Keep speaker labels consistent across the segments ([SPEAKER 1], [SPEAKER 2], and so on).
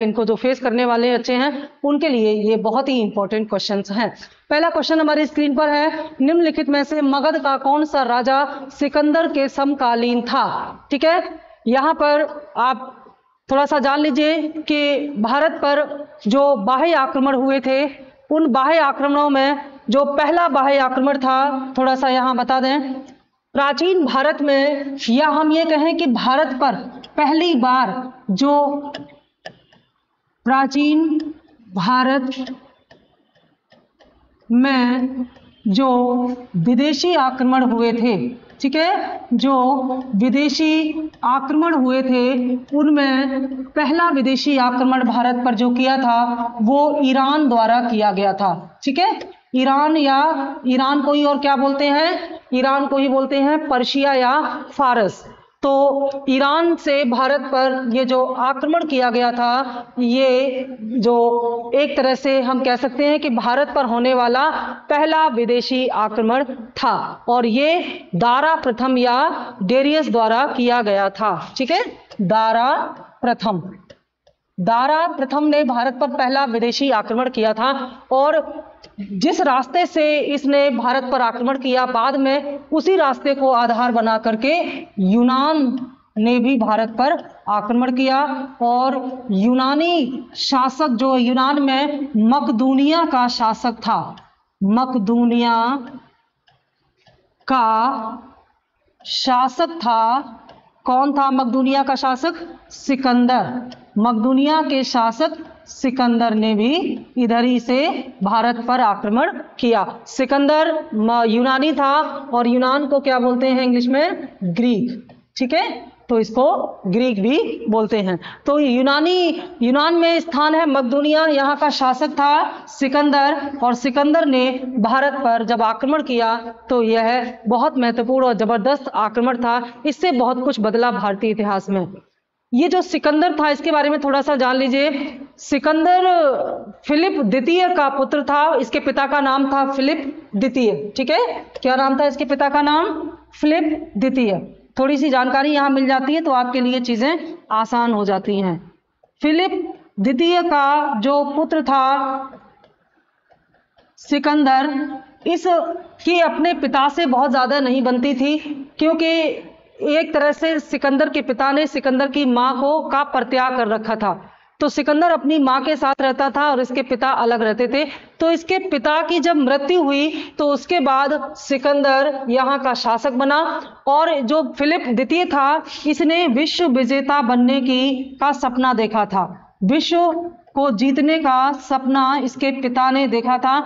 [SPEAKER 1] इनको जो फेस करने वाले बच्चे हैं उनके लिए ये बहुत ही इंपॉर्टेंट क्वेश्चंस हैं। पहला क्वेश्चन हमारी स्क्रीन पर है, निम्नलिखित में से मगध का कौन सा राजा सिकंदर के समकालीन था। ठीक है, यहाँ पर आप थोड़ा सा जान लीजिए कि भारत पर जो बाह्य आक्रमण हुए थे, उन बाह्य आक्रमणों में जो पहला बाह्य आक्रमण था, थोड़ा सा यहाँ बता दें, प्राचीन भारत में, या हम ये कहें कि भारत पर पहली बार जो प्राचीन भारत में जो विदेशी आक्रमण हुए थे, ठीक है, जो विदेशी आक्रमण हुए थे उनमें पहला विदेशी आक्रमण भारत पर जो किया था वो ईरान द्वारा किया गया था। ठीक है, ईरान, या ईरान को ही और क्या बोलते हैं, ईरान को ही बोलते हैं पर्शिया या फारस। तो ईरान से भारत पर ये जो आक्रमण किया गया था, ये जो एक तरह से हम कह सकते हैं कि भारत पर होने वाला पहला विदेशी आक्रमण था, और ये दारा प्रथम या डेरियस द्वारा किया गया था। ठीक है, दारा प्रथम ने भारत पर पहला विदेशी आक्रमण किया था, और जिस रास्ते से इसने भारत पर आक्रमण किया, बाद में उसी रास्ते को आधार बना करके यूनान ने भी भारत पर आक्रमण किया, और यूनानी शासक जो यूनान में मकदूनिया का शासक था, मकदूनिया का शासक था, कौन था मकदूनिया का शासक? सिकंदर। मकदूनिया के शासक सिकंदर ने भी इधर ही से भारत पर आक्रमण किया। सिकंदर यूनानी था, और यूनान को क्या बोलते हैं इंग्लिश में? ग्रीक। ठीक है, तो इसको ग्रीक भी बोलते हैं। तो यूनान में स्थान है मकदूनिया, यहाँ का शासक था सिकंदर, और सिकंदर ने भारत पर जब आक्रमण किया तो यह बहुत महत्वपूर्ण और जबरदस्त आक्रमण था। इससे बहुत कुछ बदला भारतीय इतिहास में। ये जो सिकंदर था, इसके बारे में थोड़ा सा जान लीजिए। सिकंदर फिलिप द्वितीय का पुत्र था। इसके पिता का नाम था फिलिप द्वितीय। ठीक है, क्या नाम था इसके पिता का नाम? फिलिप द्वितीय। थोड़ी सी जानकारी यहाँ मिल जाती है तो आपके लिए चीजें आसान हो जाती हैं। फिलिप द्वितीय का जो पुत्र था सिकंदर, इसकी अपने पिता से बहुत ज्यादा नहीं बनती थी, क्योंकि एक तरह से सिकंदर के पिता ने सिकंदर की माँ का परित्याग कर रखा था। तो सिकंदर अपनी माँ के साथ रहता था और इसके पिता अलग रहते थे। तो इसके पिता की जब मृत्यु हुई तो उसके बाद सिकंदर यहाँ का शासक बना, और जो फिलिप द्वितीय था इसने विश्व विजेता बनने का सपना देखा था। विश्व को जीतने का सपना इसके पिता ने देखा था।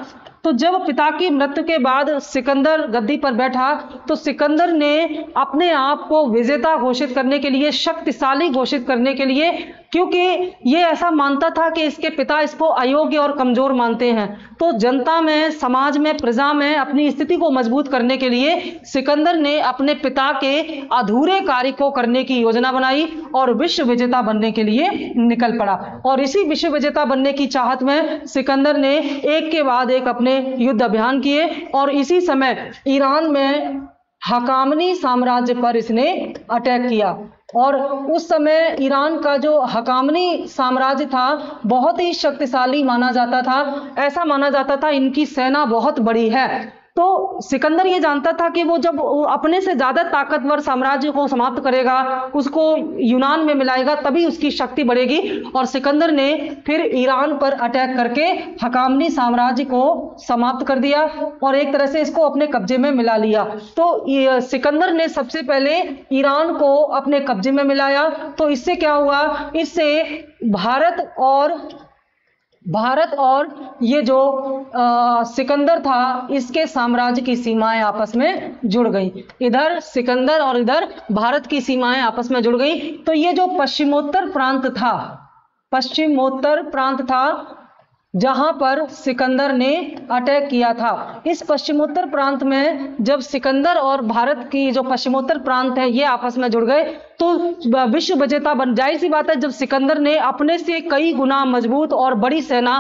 [SPEAKER 1] तो जब पिता की मृत्यु के बाद सिकंदर गद्दी पर बैठा तो सिकंदर ने अपने आप को विजेता घोषित करने के लिए, शक्तिशाली घोषित करने के लिए, क्योंकि ये ऐसा मानता था कि इसके पिता इसको अयोग्य और कमजोर मानते हैं, तो जनता में, समाज में, प्रजा में अपनी स्थिति को मजबूत करने के लिए सिकंदर ने अपने पिता के अधूरे कार्य को करने की योजना बनाई और विश्व विजेता बनने के लिए निकल पड़ा। और इसी विश्व विजेता बनने की चाहत में सिकंदर ने एक के बाद एक अपने युद्ध अभियान किए, और इसी समय ईरान में हकामनी साम्राज्य पर इसने अटैक किया। और उस समय ईरान का जो हकामनी साम्राज्य था बहुत ही शक्तिशाली माना जाता था। ऐसा माना जाता था इनकी सेना बहुत बड़ी है। तो सिकंदर ये जानता था कि वो जब अपने से ज्यादा ताकतवर साम्राज्य को समाप्त करेगा, उसको यूनान में मिलाएगा, तभी उसकी शक्ति बढ़ेगी। और सिकंदर ने फिर ईरान पर अटैक करके हकामनी साम्राज्य को समाप्त कर दिया और एक तरह से इसको अपने कब्जे में मिला लिया। तो सिकंदर ने सबसे पहले ईरान को अपने कब्जे में मिलाया। तो इससे क्या हुआ? इससे भारत और ये जो सिकंदर था, इसके साम्राज्य की सीमाएं आपस में जुड़ गई। इधर सिकंदर और इधर भारत की सीमाएं आपस में जुड़ गई। तो ये जो पश्चिमोत्तर प्रांत था जहां पर सिकंदर ने अटैक किया था, इस पश्चिमोत्तर प्रांत में जब सिकंदर और भारत की जो पश्चिमोत्तर प्रांत है ये आपस में जुड़ गए तो विश्व विजेता बन, जाहिर सी बात है जब सिकंदर ने अपने से कई गुना मजबूत और बड़ी सेना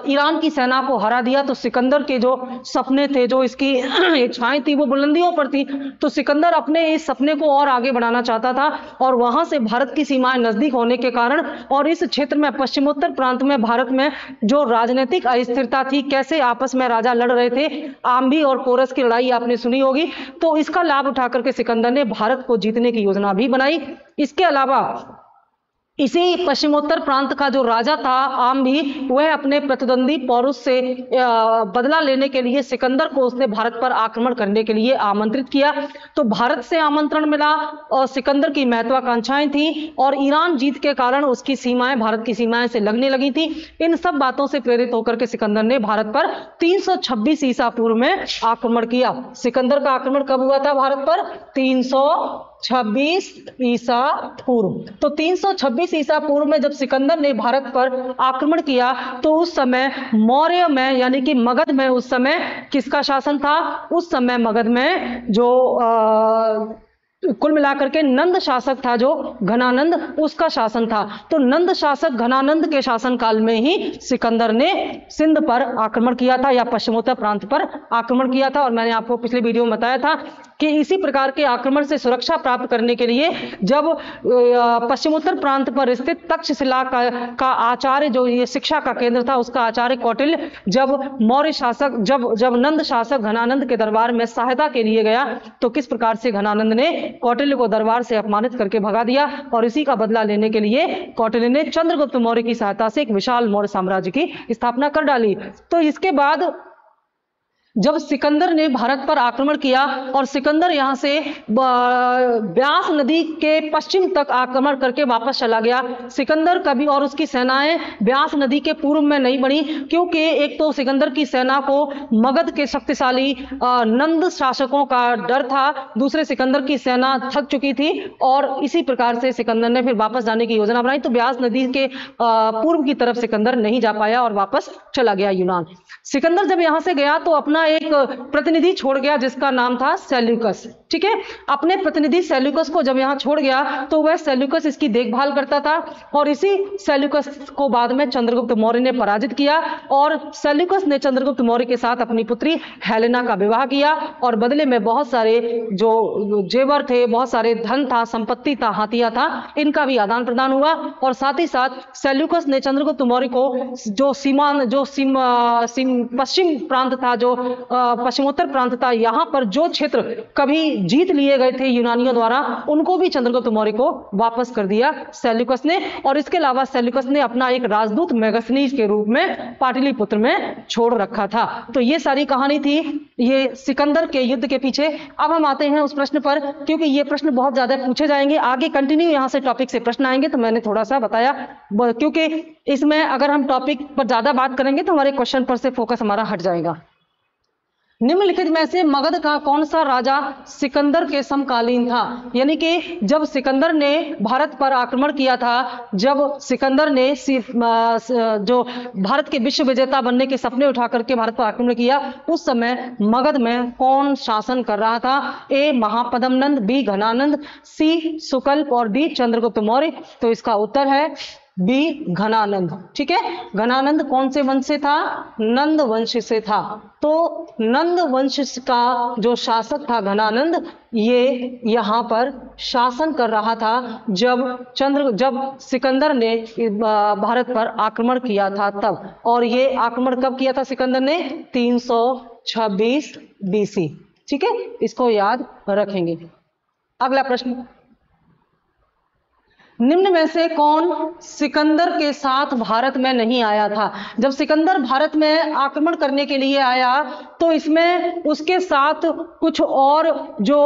[SPEAKER 1] ईरान की सेना को हरा दिया, तो सिकंदर के जो सपने थे, जो इसकी इच्छाएं थी, वो बुलंदियों पर थी। तो सिकंदर अपने इस सपने को और आगे बढ़ाना चाहता था, और वहां से भारत की सीमाएं नजदीक होने के कारण और इस क्षेत्र में पश्चिमोत्तर प्रांत में भारत में जो राजनीतिक अस्थिरता थी, कैसे आपस में राजा लड़ रहे थे, आम्बी और पोरस की लड़ाई आपने सुनी होगी, तो इसका लाभ उठा करके सिकंदर ने भारत को जीतने की योजना भी बनाई। इसके अलावा इसी पश्चिमोत्तर प्रांत का जो राजा था आम्बी, वह अपने प्रतिद्वंदी पोरस से बदला लेने के लिए सिकंदर को उसने भारत पर आक्रमण करने के लिए आमंत्रित किया। तो भारत से आमंत्रण मिला और सिकंदर की महत्वाकांक्षाएं थी, और ईरान जीत के कारण उसकी सीमाएं भारत की सीमाएं से लगने लगी थी। इन सब बातों से प्रेरित होकर के सिकंदर ने भारत पर 326 ईसा पूर्व में आक्रमण किया। सिकंदर का आक्रमण कब हुआ था भारत पर? 326 ईसा पूर्व। तो 326 ईसा पूर्व में जब सिकंदर ने भारत पर आक्रमण किया, तो उस समय मौर्य में, यानी कि मगध में उस समय किसका शासन था? उस समय मगध में जो कुल मिलाकर के नंद शासक था, जो घनानंद, उसका शासन था। तो नंद शासक घनानंद के शासन काल में ही सिकंदर ने सिंध पर आक्रमण किया था, या पश्चिमोत्तर प्रांत पर आक्रमण किया था। और मैंने आपको पिछले वीडियो में बताया था कि इसी प्रकार के आक्रमण से सुरक्षा प्राप्त करने के लिए जब पश्चिमोत्तर प्रांत पर स्थित तक्षशिला का आचार्य, जो ये शिक्षा का केंद्र था, उसका आचार्य कौटिल्य जब मौर्य शासक जब नंद शासक घनानंद के दरबार में सहायता के लिए गया, तो किस प्रकार से घनानंद ने कौटिल्य को दरबार से अपमानित करके भगा दिया, और इसी का बदला लेने के लिए कौटिल्य ने चंद्रगुप्त मौर्य की सहायता से एक विशाल मौर्य साम्राज्य की स्थापना कर डाली। तो इसके बाद जब सिकंदर ने भारत पर आक्रमण किया और सिकंदर यहां से ब्यास नदी के पश्चिम तक आक्रमण करके वापस चला गया। सिकंदर कभी और उसकी सेनाएं ब्यास नदी के पूर्व में नहीं बढ़ी, क्योंकि एक तो सिकंदर की सेना को मगध के शक्तिशाली नंद शासकों का डर था, दूसरे सिकंदर की सेना थक चुकी थी, और इसी प्रकार से सिकंदर ने फिर वापस जाने की योजना बनाई। तो ब्यास नदी के पूर्व की तरफ सिकंदर नहीं जा पाया और वापस चला गया यूनान। सिकंदर जब यहां से गया तो अपना एक प्रतिनिधि छोड़ गया जिसका नाम था सेल्यूकस। ठीक है, अपने प्रतिनिधि सेल्यूकस को जब यहां छोड़ गया तो वह सेल्यूकस इसकी देखभाल करता था, और इसी सेल्यूकस को बाद में चंद्रगुप्त मौर्य ने पराजित किया, और सेल्यूकस ने चंद्रगुप्त मौर्य के साथ अपनी पुत्री हेलेना का विवाह किया, और बदले में बहुत सारे जो जेवर थे, बहुत सारे धन था, संपत्ति था, हाथिया था, इनका भी आदान प्रदान हुआ। और साथ ही साथ सेल्यूकस ने चंद्रगुप्त मौर्य को पश्चिम प्रांत था, जो पश्चिमोत्तर प्रांत था, यहां पर जो क्षेत्र कभी जीत लिए गए थे यूनानियों द्वारा, उनको भी चंद्रगुप्त मौर्य को वापस कर दिया सेल्यूकस ने। और इसके अलावा सेल्यूकस ने अपना एक राजदूत मेगस्थनीज के रूप में पाटलिपुत्र में छोड़ रखा था। तो ये सारी कहानी थी ये सिकंदर के युद्ध के पीछे। अब हम आते हैं उस प्रश्न पर, क्योंकि ये प्रश्न बहुत ज्यादा पूछे जाएंगे, आगे कंटिन्यू यहां से टॉपिक से प्रश्न आएंगे, तो मैंने थोड़ा सा बताया, क्योंकि इसमें अगर हम टॉपिक पर ज्यादा बात करेंगे तो हमारे क्वेश्चन पर से फोकस हमारा हट जाएगा। निम्नलिखित में से मगध का कौन सा राजा सिकंदर के समकालीन था? यानी कि जब सिकंदर ने भारत पर आक्रमण किया था, जब सिकंदर ने जो भारत के विश्व विजेता बनने के सपने उठा करके भारत पर आक्रमण किया, उस समय मगध में कौन शासन कर रहा था? ए महापद्मनंद, बी घनानंद, सी सुकल्प और डी चंद्रगुप्त मौर्य। तो इसका उत्तर है बी घनानंद। ठीक है, घनानंद कौन से वंश से था? नंद वंश से था। तो नंद वंश का जो शासक था घनानंद, ये यहाँ पर शासन कर रहा था जब सिकंदर ने भारत पर आक्रमण किया था तब। और ये आक्रमण कब किया था सिकंदर ने? 326 BC। ठीक है, इसको याद रखेंगे। अगला प्रश्न, निम्न में से कौन सिकंदर के साथ भारत में नहीं आया था? जब सिकंदर भारत में आक्रमण करने के लिए आया तो इसमें उसके साथ कुछ और जो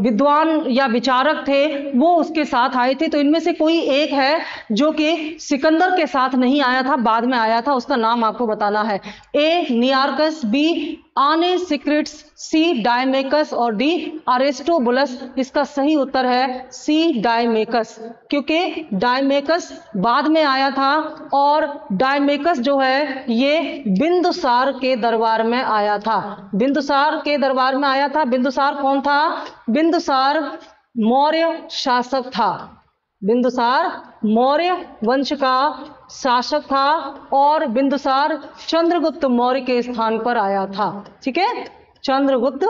[SPEAKER 1] विद्वान या विचारक थे वो उसके साथ आए थे। तो इनमें से कोई एक है जो कि सिकंदर के साथ नहीं आया था, बाद में आया था, उसका नाम आपको बताना है। ए नियार्कस, बी आने सिक्रिट्स, सी डायमेकस और डी अरिस्टोबुलस। इसका सही उत्तर है सी डायमेकस, क्योंकि डायमेकस बाद में आया था, और डायमेकस जो है ये बिंदुसार के दरबार में आया था। बिंदुसार के दरबार में आया था। बिंदुसार कौन था? बिंदुसार मौर्य शासक था। बिंदुसार मौर्य वंश का शासक था और बिंदुसार चंद्रगुप्त मौर्य के स्थान पर आया था। ठीक है, चंद्रगुप्त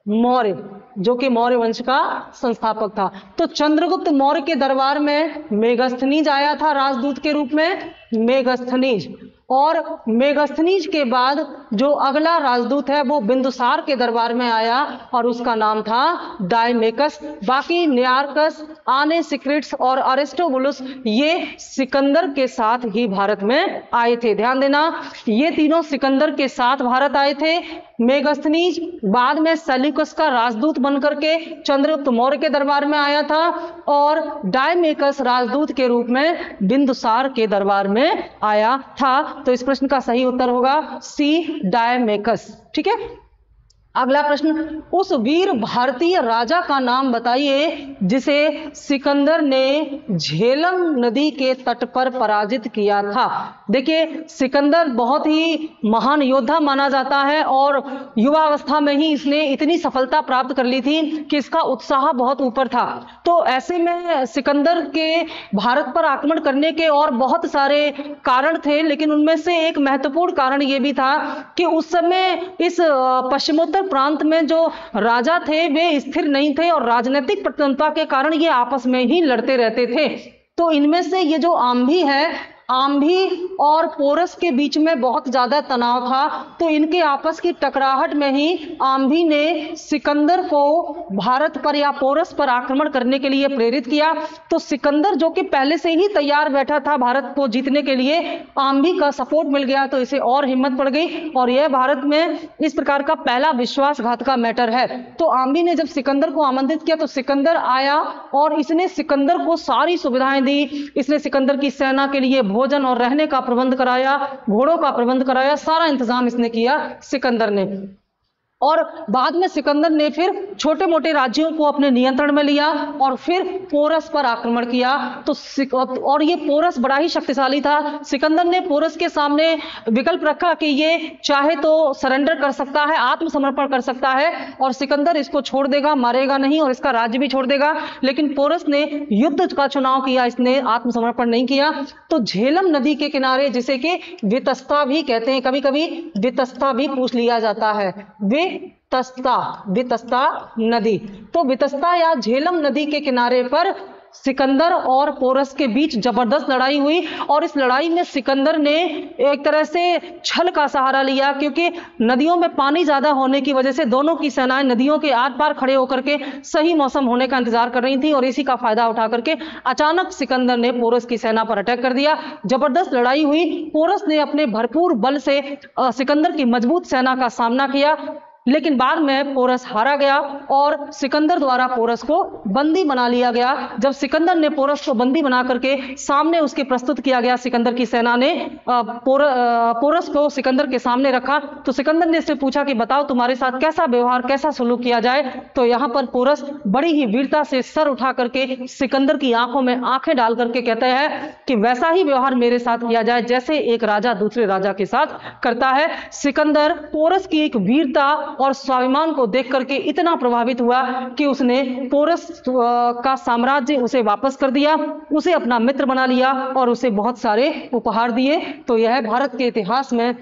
[SPEAKER 1] मौर्य जो कि मौर्य वंश का संस्थापक था। तो चंद्रगुप्त मौर्य के दरबार में मेगस्थनीज आया था राजदूत के रूप में, मेगस्थनीज। और मेगस्थनीज के बाद जो अगला राजदूत है वो बिंदुसार के दरबार में आया और उसका नाम था डायमेकस। बाकी नियार्कस, आने सिक्रिट्स और अरिस्टोबुलस ये सिकंदर के साथ ही भारत में आए थे। ध्यान देना, ये तीनों सिकंदर के साथ भारत आए थे। मेगस्थनीज बाद में सेल्यूकस का राजदूत बनकर के चंद्रगुप्त मौर्य के दरबार में आया था और डायमेकस राजदूत के रूप में बिंदुसार के दरबार में आया था। तो इस प्रश्न का सही उत्तर होगा सी, डायमेकस। ठीक है, अगला प्रश्न, उस वीर भारतीय राजा का नाम बताइए जिसे सिकंदर ने झेलम नदी के तट पर पराजित किया था। देखिए, सिकंदर बहुत ही महान योद्धा माना जाता है और युवावस्था में ही इसने इतनी सफलता प्राप्त कर ली थी कि इसका उत्साह बहुत ऊपर था। तो ऐसे में सिकंदर के भारत पर आक्रमण करने के और बहुत सारे कारण थे, लेकिन उनमें से एक महत्वपूर्ण कारण यह भी था कि उस समय इस पश्चिमोत्तर प्रांत में जो राजा थे वे स्थिर नहीं थे और राजनीतिक प्रधानता के कारण ये आपस में ही लड़ते रहते थे। तो इनमें से ये जो आंभी है, आंभी और पोरस के बीच में बहुत ज्यादा तनाव था। तो इनके आपस की टकराहट में ही आंभी ने सिकंदर को भारत पर या पोरस पर आक्रमण करने के लिए प्रेरित किया। तो सिकंदर जो कि पहले से ही तैयार बैठा था भारत को जीतने के लिए, आंभी का सपोर्ट मिल गया तो इसे और हिम्मत बढ़ गई और यह भारत में इस प्रकार का पहला विश्वासघात का मैटर है। तो आंभी ने जब सिकंदर को आमंत्रित किया तो सिकंदर आया और इसने सिकंदर को सारी सुविधाएं दी। इसने सिकंदर की सेना के लिए भोजन और रहने का प्रबंध कराया, घोड़ों का प्रबंध कराया, सारा इंतजाम इसने किया सिकंदर ने। और बाद में सिकंदर ने फिर छोटे मोटे राज्यों को अपने नियंत्रण में लिया और फिर पोरस पर आक्रमण किया। तो और ये पोरस बड़ा ही शक्तिशाली था। सिकंदर ने पोरस के सामने विकल्प रखा कि ये चाहे तो सरेंडर कर सकता है, आत्मसमर्पण कर सकता है और सिकंदर इसको छोड़ देगा, मारेगा नहीं और इसका राज्य भी छोड़ देगा। लेकिन पोरस ने युद्ध का चुनाव किया, इसने आत्मसमर्पण नहीं किया। तो झेलम नदी के किनारे, जिसे कि वितस्ता भी कहते हैं, कभी कभी वितस्ता भी पूछ लिया जाता है, वितस्ता नदी। तो वितस्ता या झेलम नदी के किनारे पर सिकंदर और पोरस के बीच जबरदस्त लड़ाई हुई और इस लड़ाई में सिकंदर ने एक तरह से छल का सहारा लिया, क्योंकि नदियों में पानी ज्यादा होने की वजह से दोनों की सेनाएं नदियों के आर पार खड़े होकर के सही मौसम होने का इंतजार कर रही थी और इसी का फायदा उठा करके अचानक सिकंदर ने पोरस की सेना पर अटैक कर दिया। जबरदस्त लड़ाई हुई, पोरस ने अपने भरपूर बल से सिकंदर की मजबूत सेना का सामना किया, लेकिन बाद में पोरस हारा गया और सिकंदर द्वारा पोरस को बंदी बना लिया गया। जब सिकंदर ने पोरस को बंदी बना करके सामने उसके प्रस्तुत किया गया, सिकंदर की सेना ने पोरस को सिकंदर के सामने रखा तो सिकंदर ने इससे पूछा कि बताओ तुम्हारे साथ कैसा व्यवहार, कैसा सलूक किया जाए। तो यहाँ पर पोरस बड़ी ही वीरता से सर उठा करके सिकंदर की आंखों में आंखें डाल करके कहते हैं कि वैसा ही व्यवहार मेरे साथ किया जाए जैसे एक राजा दूसरे राजा के साथ करता है। सिकंदर पोरस की एक वीरता और स्वाभिमान को देख करके इतना प्रभावित हुआ कि उसने पोरस का साम्राज्य उसे वापस कर दिया, उसे अपना मित्र बना लिया और उसे बहुत सारे उपहार दिए। तो यह भारत के इतिहास में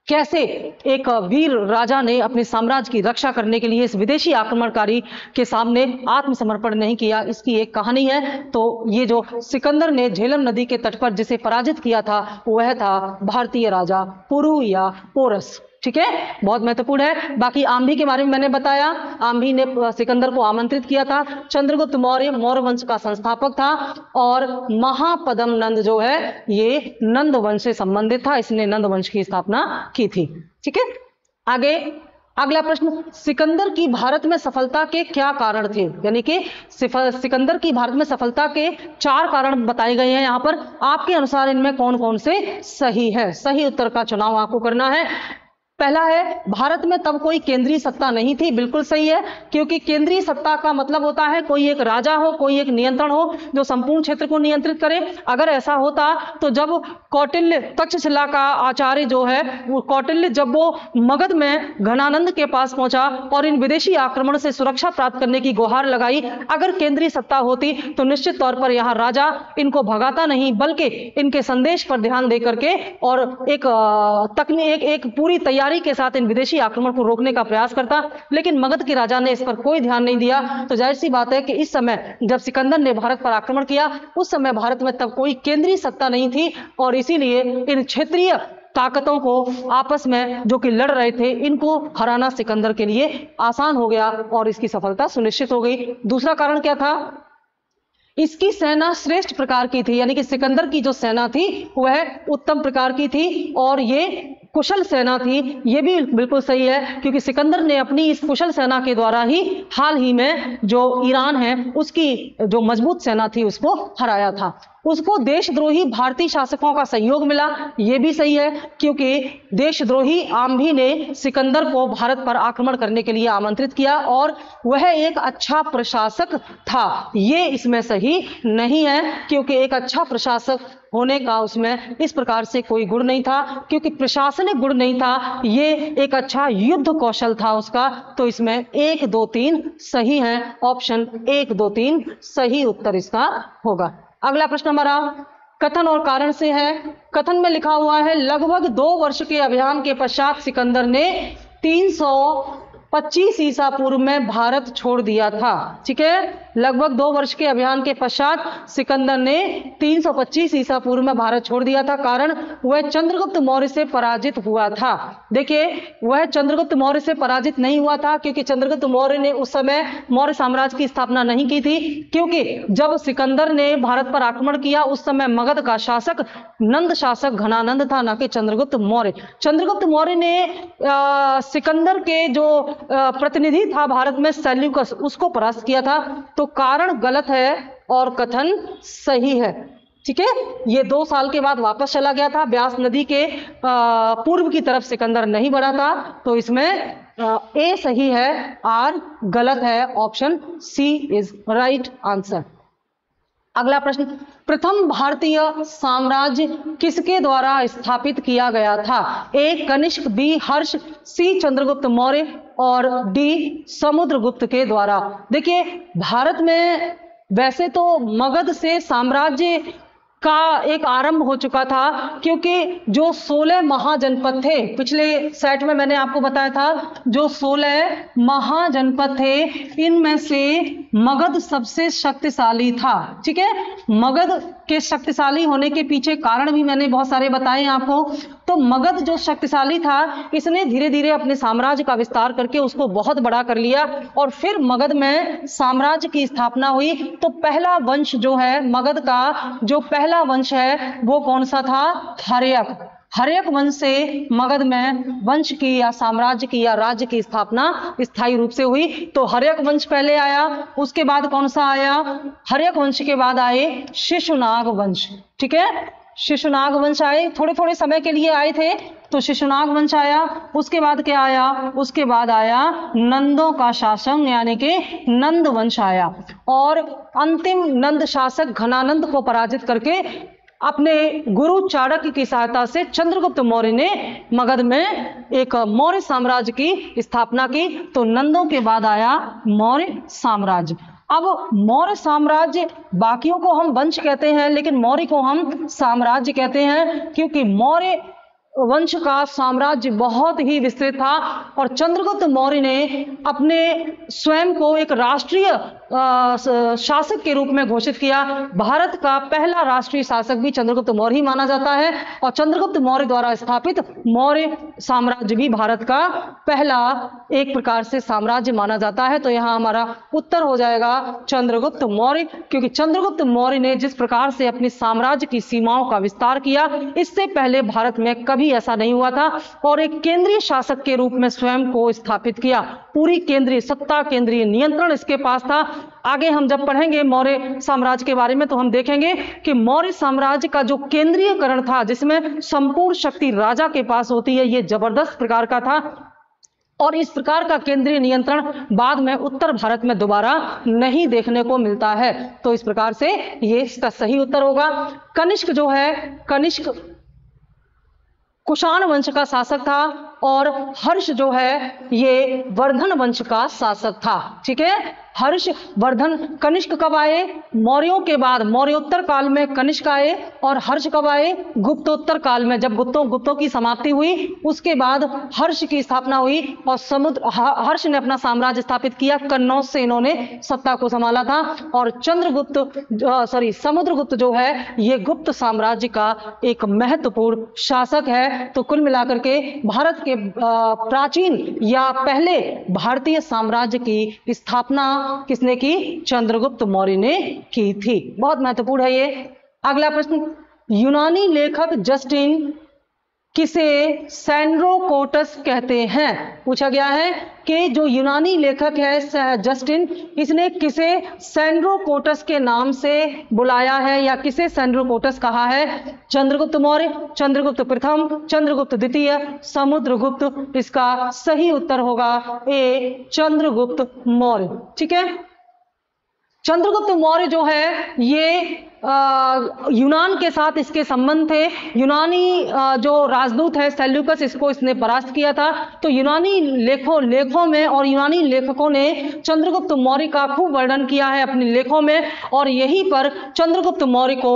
[SPEAKER 1] कैसे एक वीर राजा ने अपने साम्राज्य की रक्षा करने के लिए इस विदेशी आक्रमणकारी के सामने आत्मसमर्पण नहीं किया, इसकी एक कहानी है। तो ये जो सिकंदर ने झेलम नदी के तट पर जिसे पराजित किया था वह था भारतीय राजा पुरु या पोरस। ठीक है, बहुत महत्वपूर्ण है। बाकी आंभी के बारे में मैंने बताया, आंभी ने सिकंदर को आमंत्रित किया था। चंद्रगुप्त मौर्य मौर्य वंश का संस्थापक था और महापदम नंद जो है ये नंद वंश से संबंधित था, इसने नंद वंश की स्थापना की थी। ठीक है, आगे अगला प्रश्न, सिकंदर की भारत में सफलता के क्या कारण थे? यानी कि सिकंदर की भारत में सफलता के 4 कारण बताए गए हैं यहाँ पर। आपके अनुसार इनमें कौन कौन से सही है? सही उत्तर का चुनाव आपको करना है। पहला है, भारत में तब कोई केंद्रीय सत्ता नहीं थी। बिल्कुल सही है, क्योंकि केंद्रीय सत्ता का मतलब होता है कोई एक राजा हो, कोई एक नियंत्रण हो जो संपूर्ण क्षेत्र को नियंत्रित करे। अगर ऐसा होता तो जब कौटिल्य, तक्षशिला का आचार्य जो है वो कौटिल्य, जब वो मगध में घनानंद के पास पहुंचा और इन विदेशी आक्रमण से सुरक्षा प्राप्त करने की गुहार लगाई, अगर केंद्रीय सत्ता होती तो निश्चित तौर पर यहाँ राजा इनको भगाता नहीं, बल्कि इनके संदेश पर ध्यान दे करके और एक तकनीक, एक पूरी तैयारी के साथ इन विदेशी आक्रमण को रोकने का प्रयास करता। लेकिन मगध के राजा ने इस पर कोई ध्यान नहीं दिया। तो जाहिर सी बात है कि इस समय जब सिकंदर ने भारत पर आक्रमण किया, उस समय भारत में तब कोई केंद्रीय सत्ता नहीं थी और इसीलिए इन क्षेत्रीय ताकतों को आपस में जो कि लड़ रहे थे, इनको हराना सिकंदर के लिए आसान हो गया और इसकी सफलता सुनिश्चित हो गई। दूसरा कारण क्या था? इसकी सेना श्रेष्ठ प्रकार की थी, यानी कि सिकंदर की जो सेना थी वह उत्तम प्रकार की थी और ये कुशल सेना थी। ये भी बिल्कुल सही है, क्योंकि सिकंदर ने अपनी इस कुशल सेना के द्वारा ही हाल ही में जो ईरान है उसकी जो मजबूत सेना थी उसको हराया था। उसको देशद्रोही भारतीय शासकों का सहयोग मिला, यह भी सही है, क्योंकि देशद्रोही आम्भी ने सिकंदर को भारत पर आक्रमण करने के लिए आमंत्रित किया और वह एक अच्छा प्रशासक था। ये इसमें सही नहीं है, क्योंकि एक अच्छा प्रशासक होने का उसमें इस प्रकार से कोई गुण नहीं था, क्योंकि प्रशासनिक गुण नहीं था, ये एक अच्छा युद्ध कौशल था उसका। तो इसमें 1, 2, 3 सही है। ऑप्शन 1, 2, 3 सही उत्तर इसका होगा। अगला प्रश्न हमारा कथन और कारण से है। कथन में लिखा हुआ है लगभग 2 वर्ष के अभियान के पश्चात सिकंदर ने 325 ईसा पूर्व में भारत छोड़ दिया था। ठीक है, लगभग 2 वर्ष के अभियान के पश्चात सिकंदर ने 325 ईसा पूर्व में भारत छोड़ दिया था। कारण वह चंद्रगुप्त मौर्य से पराजित हुआ था। देखिए, वह चंद्रगुप्त मौर्य से पराजित नहीं हुआ था, क्योंकि चंद्रगुप्त मौर्य ने उस समय मौर्य साम्राज्य की स्थापना नहीं की थी, क्योंकि जब सिकंदर ने भारत पर आक्रमण किया उस समय मगध का शासक नंद शासक घनानंद था, न कि चंद्रगुप्त मौर्य। चंद्रगुप्त मौर्य ने सिकंदर के जो प्रतिनिधि था भारत में सेल्यूकस, उसको परास्त किया था। तो कारण गलत है और कथन सही है। ठीक है, ये 2 साल के बाद वापस चला गया था, ब्यास नदी के पूर्व की तरफ सिकंदर नहीं बढ़ा था। तो इसमें ए सही है, आर गलत है। Option C is right answer. अगला प्रश्न, प्रथम भारतीय साम्राज्य किसके द्वारा स्थापित किया गया था? ए कनिष्क, बी हर्ष, सी चंद्रगुप्त मौर्य और डी समुद्रगुप्त के द्वारा। देखिए, भारत में वैसे तो मगध से साम्राज्य का एक आरंभ हो चुका था, क्योंकि जो 16 महाजनपद थे, पिछले सेट में मैंने आपको बताया था, जो 16 महाजनपद थे इनमें से मगध सबसे शक्तिशाली था। ठीक है, मगध के शक्तिशाली होने के पीछे कारण भी मैंने बहुत सारे बताए आपको। तो मगध जो शक्तिशाली था, इसने धीरे धीरे अपने साम्राज्य का विस्तार करके उसको बहुत बड़ा कर लिया और फिर मगध में साम्राज्य की स्थापना हुई। तो पहला वंश जो है मगध का, जो पहला वंश है वो कौन सा था? हर्यक। हर्यक वंश से मगध में वंश की या साम्राज्य की या राज्य की स्थापना स्थायी रूप से हुई। तो हर्यक वंश पहले आया, उसके बाद कौन सा आया? हर्यक वंश के बाद आए शिशुनाग वंश। ठीक है, शिशुनाग वंश आए, थोड़े थोड़े समय के लिए आए थे। तो शिशुनाग वंश आया, उसके बाद क्या आया? उसके बाद आया नंदों का शासन, यानी कि नंद वंश आया। और अंतिम नंद शासक घनानंद को पराजित करके अपने गुरु चाणक्य की सहायता से चंद्रगुप्त मौर्य ने मगध में एक मौर्य साम्राज्य की स्थापना की। तो नंदों के बाद आया मौर्य साम्राज्य। अब मौर्य साम्राज्य, बाकियों को हम वंश कहते हैं लेकिन मौर्य को हम साम्राज्य कहते हैं, क्योंकि मौर्य वंश का साम्राज्य बहुत ही विस्तृत था और चंद्रगुप्त मौर्य ने अपने स्वयं को एक राष्ट्रीय शासक के रूप में घोषित किया। भारत का पहला राष्ट्रीय शासक भी चंद्रगुप्त मौर्य ही माना जाता है और चंद्रगुप्त मौर्य द्वारा स्थापित मौर्य साम्राज्य भी भारत का पहला एक प्रकार से साम्राज्य माना जाता है। तो यहाँ हमारा उत्तर हो जाएगा चंद्रगुप्त मौर्य, क्योंकि चंद्रगुप्त मौर्य ने जिस प्रकार से अपने साम्राज्य की सीमाओं का विस्तार किया, इससे पहले भारत में कभी कभी ऐसा नहीं हुआ था, और एक केंद्रीय शासक के रूप में स्वयं को स्थापित किया। पूरी केंद्रीय सत्ता, केंद्रीय नियंत्रण इसके पास था। आगे हम जब पढ़ेंगे मौर्य साम्राज्य के बारे में तो हम देखेंगे कि मौर्य साम्राज्य का जो केंद्रीयकरण था, जिसमें संपूर्ण शक्ति राजा के पास होती है, ये जबरदस्त प्रकार का था। और इस प्रकार का केंद्रीय नियंत्रण बाद में उत्तर भारत में दोबारा नहीं देखने को मिलता है। तो इस प्रकार से ये इसका सही उत्तर होगा। कनिष्क जो है, कनिष्क कुषाण वंश का शासक था, और हर्ष जो है ये वर्धन वंश का शासक था। ठीक है, हर्ष वर्धन। कनिष्क कब आए? मौर्यों के बाद, मौर्योत्तर काल में कनिष्क आए, और हर्ष कब आए? गुप्तोत्तर काल में, जब गुप्तों की समाप्ति हुई उसके बाद हर्ष की स्थापना हुई, और हर्ष ने अपना साम्राज्य स्थापित किया। कन्नौज से इन्होंने सत्ता को संभाला था। और समुद्रगुप्त जो है ये गुप्त साम्राज्य का एक महत्वपूर्ण शासक है। तो कुल मिलाकर के भारत के प्राचीन या पहले भारतीय साम्राज्य की स्थापना किसने की? चंद्रगुप्त मौर्य ने की थी। बहुत महत्वपूर्ण है ये। अगला प्रश्न, यूनानी लेखक जस्टिन किसे सैंड्रोकोटस कहते हैं? पूछा गया है कि जो यूनानी लेखक है जस्टिन, इसने किसे सैंड्रोकोटस के नाम से बुलाया है या किसे सैंड्रोकोटस कहा है? चंद्रगुप्त मौर्य, चंद्रगुप्त प्रथम, चंद्रगुप्त द्वितीय, समुद्रगुप्त। इसका सही उत्तर होगा ए, चंद्रगुप्त मौर्य। ठीक है, चंद्रगुप्त मौर्य जो है ये यूनान के साथ इसके संबंध थे। यूनानी जो राजदूत है सेल्यूकस, इसको इसने परास्त किया था। तो यूनानी लेखों में और यूनानी लेखकों ने चंद्रगुप्त मौर्य का खूब वर्णन किया है अपने लेखों में, और यहीं पर चंद्रगुप्त मौर्य को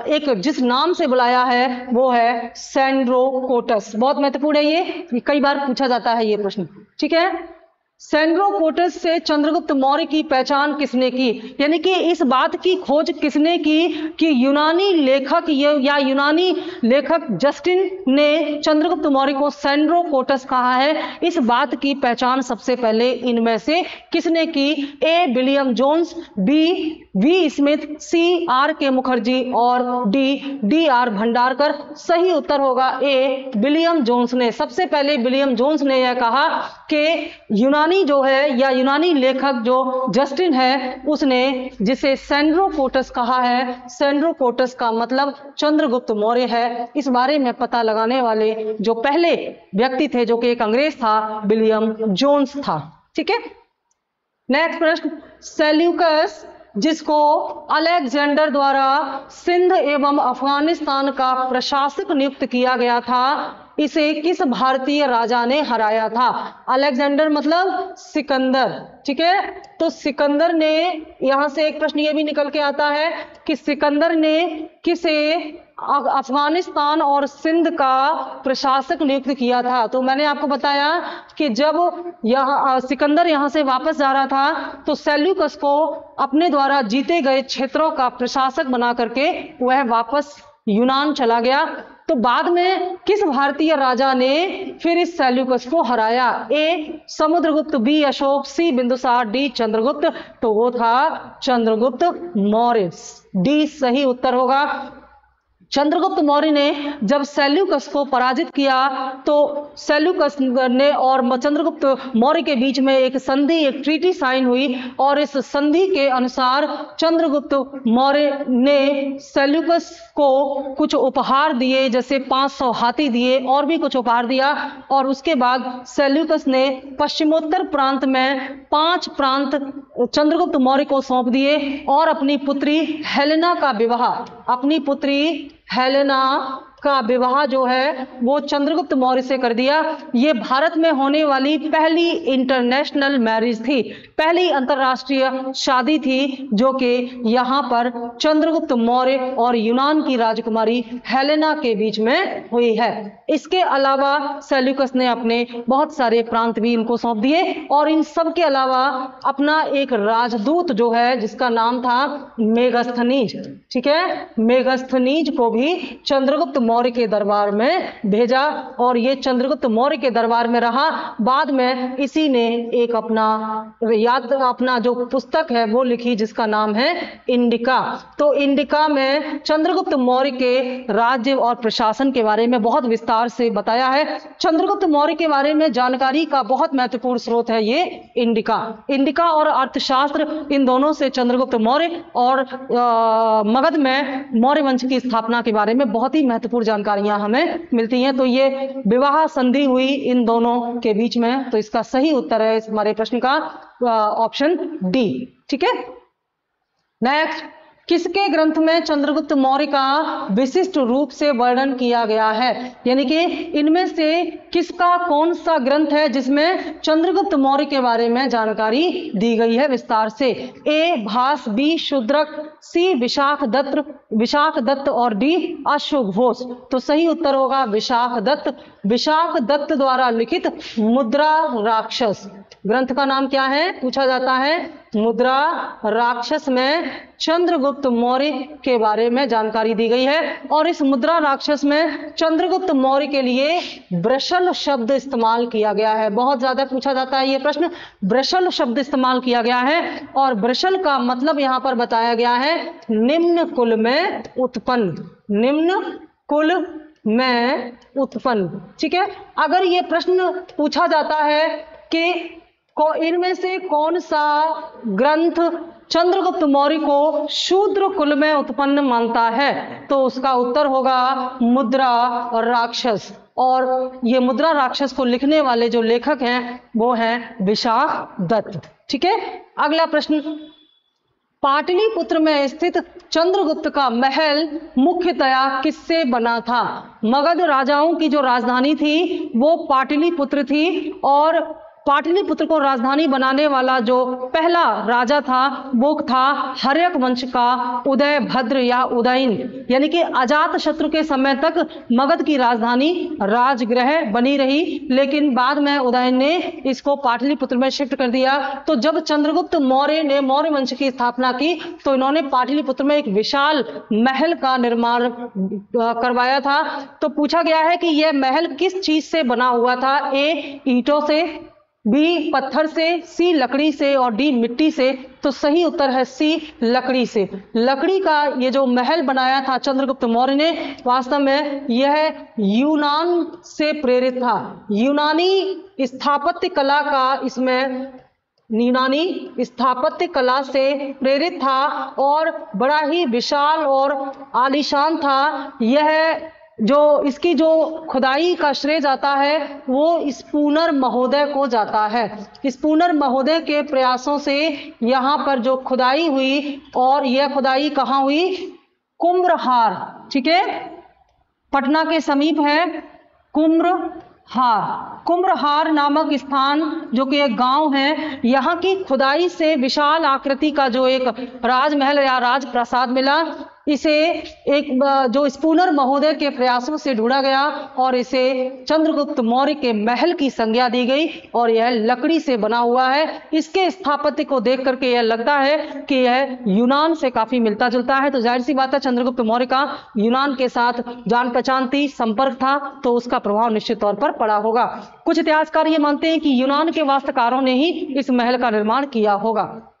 [SPEAKER 1] एक जिस नाम से बुलाया है वो है सैंड्रोकोटस। बहुत महत्वपूर्ण है ये, कई बार पूछा जाता है ये प्रश्न। ठीक है, सैंड्रोकोटस से चंद्रगुप्त मौर्य की पहचान किसने की? यानी कि इस बात की खोज किसने की कि यूनानी लेखक या यूनानी लेखक जस्टिन ने चंद्रगुप्त मौर्य को सैंड्रोकोटस कहा है। इस बात की पहचान सबसे पहले इनमें से किसने की? A, William Jones, B, V Smith, C, R K Mukherjee, और डी, डी आर भंडारकर। सही उत्तर होगा ए, विलियम जोन्स ने। सबसे पहले विलियम जोन्स ने यह कहा कि यूनानी जो है या यूनानी लेखक जो जस्टिन है उसने जिसे सैंड्रोकोटस कहा है, सैंड्रोकोटस का मतलब चंद्रगुप्त मौर्य है। इस बारे में पता लगाने वाले जो पहले व्यक्ति थे, जो कि एक अंग्रेज था, विलियम जोन्स था। ठीक है, नेक्स्ट प्रश्न, सेल्यूकस जिसको अलेक्जेंडर द्वारा सिंध एवं अफगानिस्तान का प्रशासक नियुक्त किया गया था, इसे किस भारतीय राजा ने हराया था? अलेक्जेंडर मतलब सिकंदर। ठीक है, तो सिकंदर ने, यहां से एक प्रश्न ये भी निकल के आता है कि सिकंदर ने किसे अफगानिस्तान और सिंध का प्रशासक नियुक्त किया था? तो मैंने आपको बताया कि जब सिकंदर यहां से वापस जा रहा था तो सेल्यूकस को अपने द्वारा जीते गए क्षेत्रों का प्रशासक बना करके वह वापस यूनान चला गया। तो बाद में किस भारतीय राजा ने फिर इस सेल्यूकस को हराया? ए, समुद्रगुप्त, बी, अशोक, सी, बिंदुसार, डी, चंद्रगुप्त। तो वो था चंद्रगुप्त मौर्य। डी सही उत्तर होगा। चंद्रगुप्त मौर्य ने जब सेल्यूकस को पराजित किया तो सेल्यूकस ने और चंद्रगुप्त मौर्य के बीच में एक संधि, एक ट्रीटी साइन हुई, और इस संधि के अनुसार चंद्रगुप्त मौर्य ने सेल्यूकस को कुछ उपहार दिए, जैसे 500 हाथी दिए और भी कुछ उपहार दिया। और उसके बाद सेल्यूकस ने पश्चिमोत्तर प्रांत में 5 प्रांत चंद्रगुप्त मौर्य को सौंप दिए, और अपनी पुत्री हेलेना का विवाह जो है वो चंद्रगुप्त मौर्य से कर दिया। ये भारत में होने वाली पहली इंटरनेशनल मैरिज थी, पहली अंतरराष्ट्रीय शादी थी, जो कि यहाँ पर चंद्रगुप्त मौर्य और यूनान की राजकुमारी हेलेना के बीच में हुई है। इसके अलावा सेल्यूकस ने अपने बहुत सारे प्रांत भी इनको सौंप दिए, और इन सब के अलावा अपना एक राजदूत जो है जिसका नाम था मेगास्थनीज, ठीक है, मेगास्थनीज को भी चंद्रगुप्त मौर्य के दरबार में भेजा और ये चंद्रगुप्त मौर्य के दरबार में रहा। बाद में इसी ने एक अपना जो पुस्तक है वो लिखी जिसका नाम है इंडिका। तो इंडिका में चंद्रगुप्त मौर्य के राज्य और प्रशासन के बारे में बहुत विस्तार से बताया है। चंद्रगुप्त मौर्य के बारे में जानकारी का बहुत महत्वपूर्ण स्रोत है ये इंडिका और अर्थशास्त्र। इन दोनों से चंद्रगुप्त मौर्य और मगध में मौर्य वंश की स्थापना के बारे में बहुत ही महत्वपूर्ण जानकारियां हमें मिलती हैं। तो ये विवाह संधि हुई इन दोनों के बीच में, तो इसका सही उत्तर है इस हमारे प्रश्न का ऑप्शन डी। ठीक है, नेक्स्ट, किसके ग्रंथ में चंद्रगुप्त मौर्य का विशिष्ट रूप से वर्णन किया गया है? यानी कि इनमें से किसका कौन सा ग्रंथ है जिसमें चंद्रगुप्त मौर्य के बारे में जानकारी दी गई है विस्तार से? ए भास, बी शूद्रक, सी विशाख दत्त और डी अश्वघोष। तो सही उत्तर होगा विशाख दत्त द्वारा लिखित मुद्रा राक्षस। ग्रंथ का नाम क्या है पूछा जाता है? मुद्रा राक्षस में चंद्रगुप्त मौर्य के बारे में जानकारी दी गई है। और इस मुद्रा राक्षस में चंद्रगुप्त मौर्य के लिए वृषल शब्द इस्तेमाल किया गया है। बहुत ज्यादा पूछा जाता है ये प्रश्न, वृषल शब्द इस्तेमाल किया गया है। और वृषल का मतलब यहां पर बताया गया है निम्न कुल में उत्पन्न। ठीक है, अगर ये प्रश्न पूछा जाता है कि इनमें से कौन सा ग्रंथ चंद्रगुप्त मौर्य को शूद्र कुल में उत्पन्न मानता है, तो उसका उत्तर होगा मुद्रा राक्षस। और ये मुद्रा राक्षस को लिखने वाले जो लेखक हैं वो हैं विशाख दत्त। ठीक है, अगला प्रश्न, पाटलिपुत्र में स्थित चंद्रगुप्त का महल मुख्यतया किससे बना था? मगध राजाओं की जो राजधानी थी वो पाटलिपुत्र थी, और पाटलिपुत्र को राजधानी बनाने वाला जो पहला राजा था वो था हर्यक वंश का उदयभद्र या उदयन। यानी कि अजातशत्रु के समय तक मगध की राजधानी राजगृह बनी रही, लेकिन बाद में उदयन ने इसको पाटलिपुत्र में शिफ्ट कर दिया। तो जब चंद्रगुप्त मौर्य ने मौर्य वंश की स्थापना की तो इन्होंने पाटलिपुत्र में एक विशाल महल का निर्माण करवाया था। तो पूछा गया है कि यह महल किस चीज से बना हुआ था? ए ईंटों से, बी पत्थर से, सी लकड़ी से और डी मिट्टी से। तो सही उत्तर है सी लकड़ी से। लकड़ी का ये जो महल बनाया था चंद्रगुप्त मौर्य ने, वास्तव में यह यूनान से प्रेरित था। यूनानी स्थापत्य कला से प्रेरित था और बड़ा ही विशाल और आलीशान था। यह जो इसकी जो खुदाई का श्रेय जाता है वो स्पूनर महोदय को जाता है। स्पूनर महोदय के प्रयासों से यहाँ पर जो खुदाई हुई, और यह खुदाई कहाँ हुई? कुम्भहार। ठीक है, पटना के समीप है कुम्भहार नामक स्थान, जो कि एक गांव है। यहाँ की खुदाई से विशाल आकृति का जो एक राजमहल या राजप्रासाद मिला। इसे एक जो स्पूनर महोदय के प्रयासों से ढूंढा गया और इसे चंद्रगुप्त मौर्य के महल की संज्ञा दी गई, और यह लकड़ी से बना हुआ है। इसके स्थापत्य को देख करके यह लगता है कि यह यूनान से काफी मिलता जुलता है। तो जाहिर सी बात है चंद्रगुप्त मौर्य का यूनान के साथ जान पहचान थी, संपर्क था, तो उसका प्रभाव निश्चित तौर पर पड़ा होगा। कुछ इतिहासकार ये मानते हैं कि यूनान के वास्तुकारों ने ही इस महल का निर्माण किया होगा।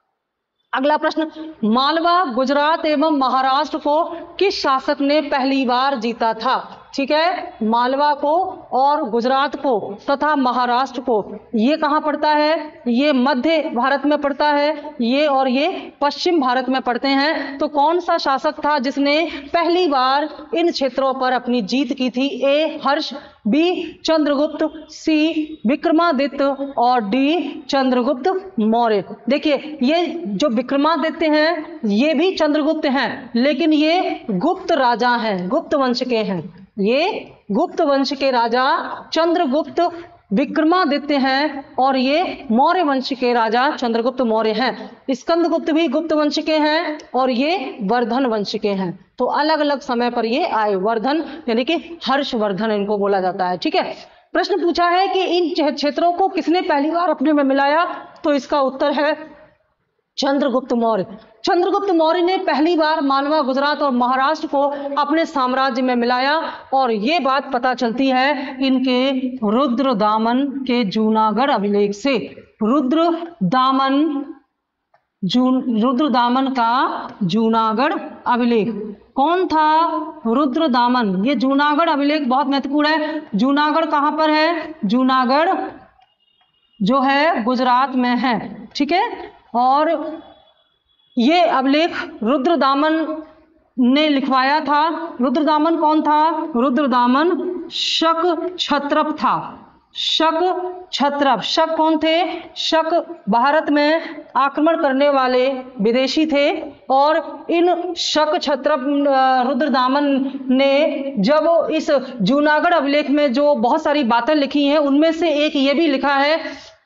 [SPEAKER 1] अगला प्रश्न, मालवा, गुजरात एवं महाराष्ट्र को किस शासक ने पहली बार जीता था? ठीक है, मालवा को और गुजरात को तथा महाराष्ट्र को, ये कहाँ पड़ता है? ये मध्य भारत में पड़ता है, ये और ये पश्चिम भारत में पड़ते हैं। तो कौन सा शासक था जिसने पहली बार इन क्षेत्रों पर अपनी जीत की थी? ए हर्ष, बी चंद्रगुप्त, सी विक्रमादित्य और डी चंद्रगुप्त मौर्य। देखिए, ये जो विक्रमादित्य हैं ये भी चंद्रगुप्त हैं, लेकिन ये गुप्त राजा हैं, गुप्त वंश के हैं। ये गुप्त वंश के राजा चंद्रगुप्त विक्रमादित्य हैं, और ये मौर्य वंश के राजा चंद्रगुप्त मौर्य हैं। स्कंदगुप्त भी गुप्त वंश के हैं और ये वर्धन वंश के हैं। तो अलग अलग समय पर ये आए। वर्धन यानी कि हर्षवर्धन इनको बोला जाता है। ठीक है, प्रश्न पूछा है कि इन क्षेत्रों को किसने पहली बार अपने में मिलाया? तो इसका उत्तर है चंद्रगुप्त मौर्य। चंद्रगुप्त मौर्य ने पहली बार मालवा, गुजरात और महाराष्ट्र को अपने साम्राज्य में मिलाया और ये बात पता चलती है इनके रुद्रदामन के जूनागढ़ अभिलेख से। रुद्रदामन का जूनागढ़ अभिलेख कौन था? रुद्रदामन। ये जूनागढ़ अभिलेख बहुत महत्वपूर्ण है। जूनागढ़ कहां पर है? जूनागढ़ जो है गुजरात में है, ठीक है। और ये अभिलेख रुद्रदामन ने लिखवाया था। रुद्रदामन कौन था? रुद्रदामन शक क्षत्रप था। शक क्षत्रप। शक कौन थे? शक भारत में आक्रमण करने वाले विदेशी थे और इन शक क्षत्रप रुद्रदामन ने जब इस जूनागढ़ अभिलेख में जो बहुत सारी बातें लिखी हैं उनमें से एक ये भी लिखा है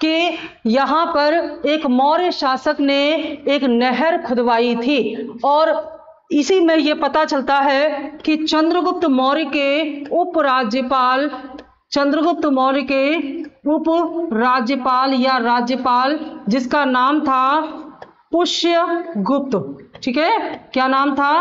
[SPEAKER 1] कि यहाँ पर एक मौर्य शासक ने एक नहर खुदवाई थी और इसी में ये पता चलता है कि चंद्रगुप्त मौर्य के उपराज्यपाल या राज्यपाल जिसका नाम था पुष्यगुप्त, ठीक है। क्या नाम था?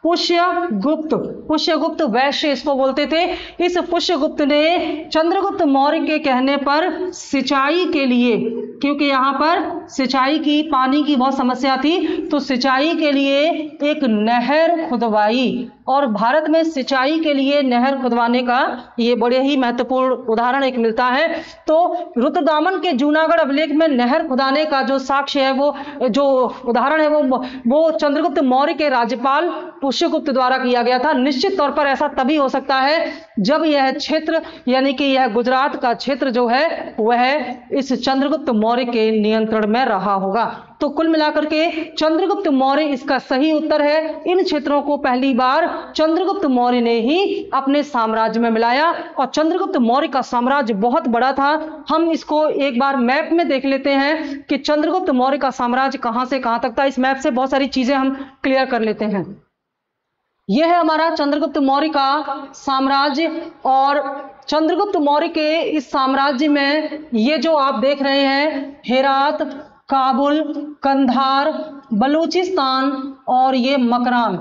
[SPEAKER 1] पुष्यगुप्त। पुष्यगुप्त वैश्य इसको बोलते थे। इस पुष्यगुप्त ने चंद्रगुप्त मौर्य के कहने पर सिंचाई के लिए, क्योंकि यहाँ पर सिंचाई की, पानी की बहुत समस्या थी, तो सिंचाई के लिए एक नहर खुदवाई। और भारत में सिंचाई के लिए नहर खुदवाने का ये बड़े ही महत्वपूर्ण उदाहरण एक मिलता है। तो रुद्रदामन के जूनागढ़ अभिलेख में नहर खुदाने का जो साक्ष्य है, वो जो उदाहरण है, वो चंद्रगुप्त मौर्य के राज्यपाल पुष्यगुप्त द्वारा किया गया था। निश्चित तौर पर ऐसा तभी हो सकता है जब यह क्षेत्र यानी कि यह गुजरात का क्षेत्र जो है वह इस चंद्रगुप्त मौर्य के नियंत्रण में रहा होगा। तो कुल मिलाकर के चंद्रगुप्त मौर्य इसका सही उत्तर है। इन क्षेत्रों को पहली बार चंद्रगुप्त मौर्य ने ही अपने साम्राज्य में मिलाया और चंद्रगुप्त मौर्य का साम्राज्य बहुत बड़ा था। हम इसको एक बार मैप में देख लेते हैं कि चंद्रगुप्त मौर्य का साम्राज्य कहां से कहां तक था। इस मैप से बहुत सारी चीजें हम क्लियर कर लेते हैं। यह है हमारा चंद्रगुप्त मौर्य का साम्राज्य और चंद्रगुप्त मौर्य के इस साम्राज्य में ये जो आप देख रहे हैं, हेरात, काबुल, कंधार, बलूचिस्तान और ये मकरान,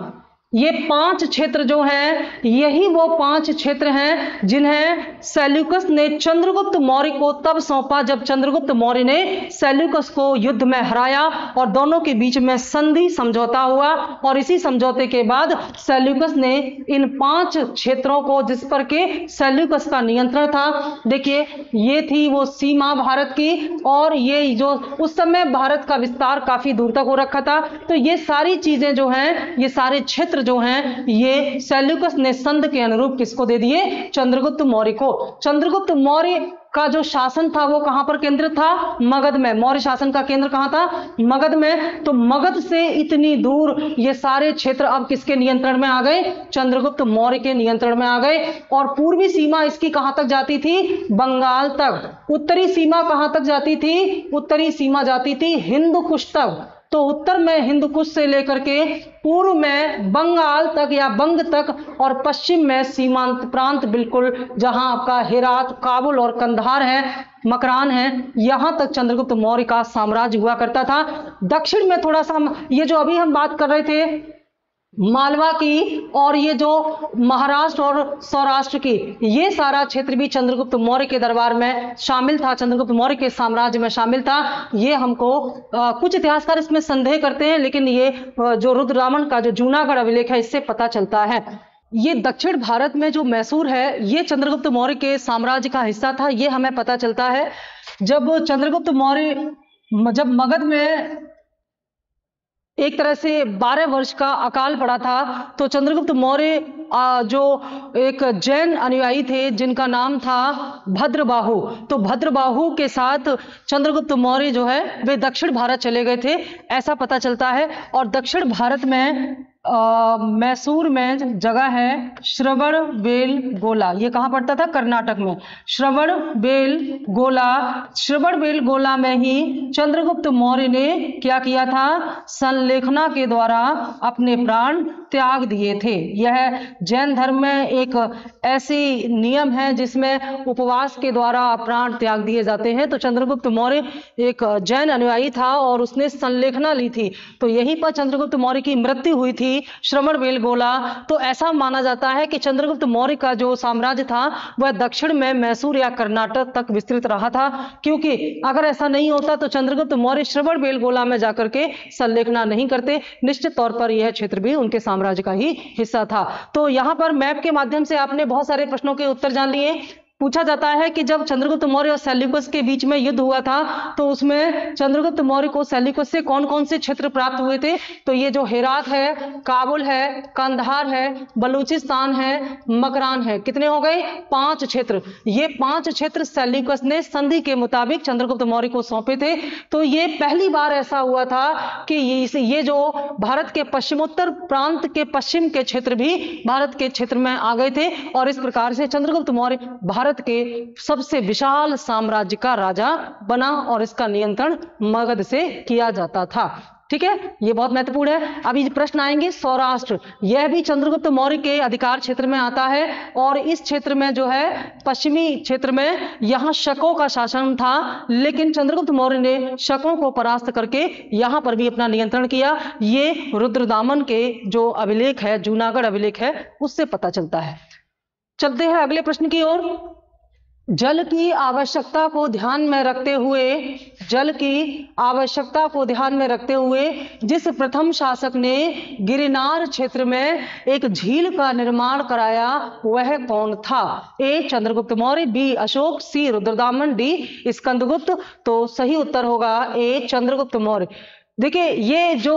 [SPEAKER 1] ये 5 क्षेत्र जो हैं, यही वो 5 क्षेत्र हैं जिन्हें सेल्यूकस ने चंद्रगुप्त मौर्य को तब सौंपा जब चंद्रगुप्त मौर्य ने सेल्यूकस को युद्ध में हराया और दोनों के बीच में संधि समझौता हुआ। और इसी समझौते के बाद सेल्यूकस ने इन 5 क्षेत्रों को, जिस पर के सेल्यूकस का नियंत्रण था, देखिए ये थी वो सीमा भारत की, और ये जो उस समय भारत का विस्तार काफी दूर तक हो रखा था। तो ये सारी चीजें जो हैं, ये सारे क्षेत्र जो हैं, ये सेल्यूकस ने संध के अनुरूप किसको दे दिए? चंद्रगुप्त मौर्य को। चंद्रगुप्त मौर्य का जो शासन था वो कहां पर केंद्रित था? मगध में। मौर्य शासन का केंद्र कहां था? मगध में। तो मगध से इतनी दूर ये सारे क्षेत्र अब किसके नियंत्रण में आ गए? चंद्रगुप्त मौर्य के नियंत्रण में आ गए। और पूर्वी सीमा इसकी कहां तक जाती थी? बंगाल तक। उत्तरी सीमा कहां तक जाती थी? उत्तरी सीमा जाती थी हिंदकुश तक। तो उत्तर में हिंदकुश से लेकर के पूर्व में बंगाल तक या बंग तक, और पश्चिम में सीमांत प्रांत बिल्कुल जहां आपका हेरात, काबुल और कंधार है, मकरान है, यहां तक चंद्रगुप्त मौर्य का साम्राज्य हुआ करता था। दक्षिण में थोड़ा सा, ये जो अभी हम बात कर रहे थे मालवा की और ये जो महाराष्ट्र और सौराष्ट्र की, ये सारा क्षेत्र भी चंद्रगुप्त मौर्य के दरबार में शामिल था, चंद्रगुप्त मौर्य के साम्राज्य में शामिल था। ये हमको कुछ इतिहासकार इसमें संदेह करते हैं, लेकिन ये जो रुद्रदामन का जो जूनागढ़ अभिलेख है इससे पता चलता है। ये दक्षिण भारत में जो मैसूर है, ये चंद्रगुप्त मौर्य के साम्राज्य का हिस्सा था। ये हमें पता चलता है जब चंद्रगुप्त मौर्य जब मगध में एक तरह से 12 वर्ष का अकाल पड़ा था, तो चंद्रगुप्त मौर्य जो एक जैन अनुयायी थे जिनका नाम था भद्रबाहु, तो भद्रबाहु के साथ चंद्रगुप्त मौर्य जो है वे दक्षिण भारत चले गए थे, ऐसा पता चलता है। और दक्षिण भारत में मैसूर में जगह है श्रवणबेलगोला। ये कहाँ पड़ता था? कर्नाटक में। श्रवणबेलगोला, श्रवणबेलगोला में ही चंद्रगुप्त मौर्य ने क्या किया था? संलेखना के द्वारा अपने प्राण त्याग दिए थे। यह जैन धर्म में एक ऐसी नियम है जिसमें उपवास के द्वारा प्राण त्याग दिए जाते हैं। तो चंद्रगुप्त मौर्य एक जैन अनुयायी था और उसने संलेखना ली थी, तो यहीं पर चंद्रगुप्त मौर्य की मृत्यु हुई थी, श्रवणबेलगोला। तो ऐसा माना जाता है कि चंद्रगुप्त मौर्य का जो साम्राज्य था वह दक्षिण में मैसूर या कर्नाटक तक विस्तृत रहा था, क्योंकि अगर ऐसा नहीं होता तो चंद्रगुप्त मौर्य श्रवणबेलगोला में जाकर के संलेखना नहीं करते। निश्चित तौर पर यह क्षेत्र भी उनके साम्राज्य का ही हिस्सा था। तो यहां पर मैप के माध्यम से आपने बहुत सारे प्रश्नों के उत्तर जान लिए। पूछा जाता है कि जब चंद्रगुप्त मौर्य और सेल्यूकस के बीच में युद्ध हुआ था तो उसमें चंद्रगुप्त मौर्य को सेल्यूकस से कौन कौन से क्षेत्र प्राप्त हुए थे? तो ये जो हेरात है, काबुल है, कंधार है, बलूचिस्तान है, मकरान है। कितने हो गए? 5 क्षेत्र। ये 5 क्षेत्र सेल्यूकस ने संधि के मुताबिक चंद्रगुप्त मौर्य को सौंपे थे। तो ये पहली बार ऐसा हुआ था कि ये जो भारत के पश्चिमोत्तर प्रांत के पश्चिम के क्षेत्र भी भारत के क्षेत्र में आ गए थे, और इस प्रकार से चंद्रगुप्त मौर्य भारत के सबसे विशाल साम्राज्य का राजा बना और इसका नियंत्रण मगध से किया जाता था। ठीक है, ये बहुत महत्वपूर्ण है। अभी प्रश्न आएंगे सौराष्ट्र, यह भी चंद्रगुप्त मौर्य के अधिकार क्षेत्र में आता है, और इस क्षेत्र में जो है पश्चिमी क्षेत्र में यहां शकों का शासन था, लेकिन चंद्रगुप्त मौर्य ने शकों को परास्त करके यहां पर भी अपना नियंत्रण किया। ये रुद्रदामन के जो अभिलेख है, जूनागढ़ अभिलेख है, उससे पता चलता है। चलते हैं अगले प्रश्न की ओर। जल की आवश्यकता को ध्यान में रखते हुए, जल की आवश्यकता को ध्यान में रखते हुए जिस प्रथम शासक ने गिरनार क्षेत्र में एक झील का निर्माण कराया वह कौन था? ए चंद्रगुप्त मौर्य, बी अशोक, सी रुद्रदामन, डी स्कंदगुप्त। तो सही उत्तर होगा ए चंद्रगुप्त मौर्य। देखिए, ये जो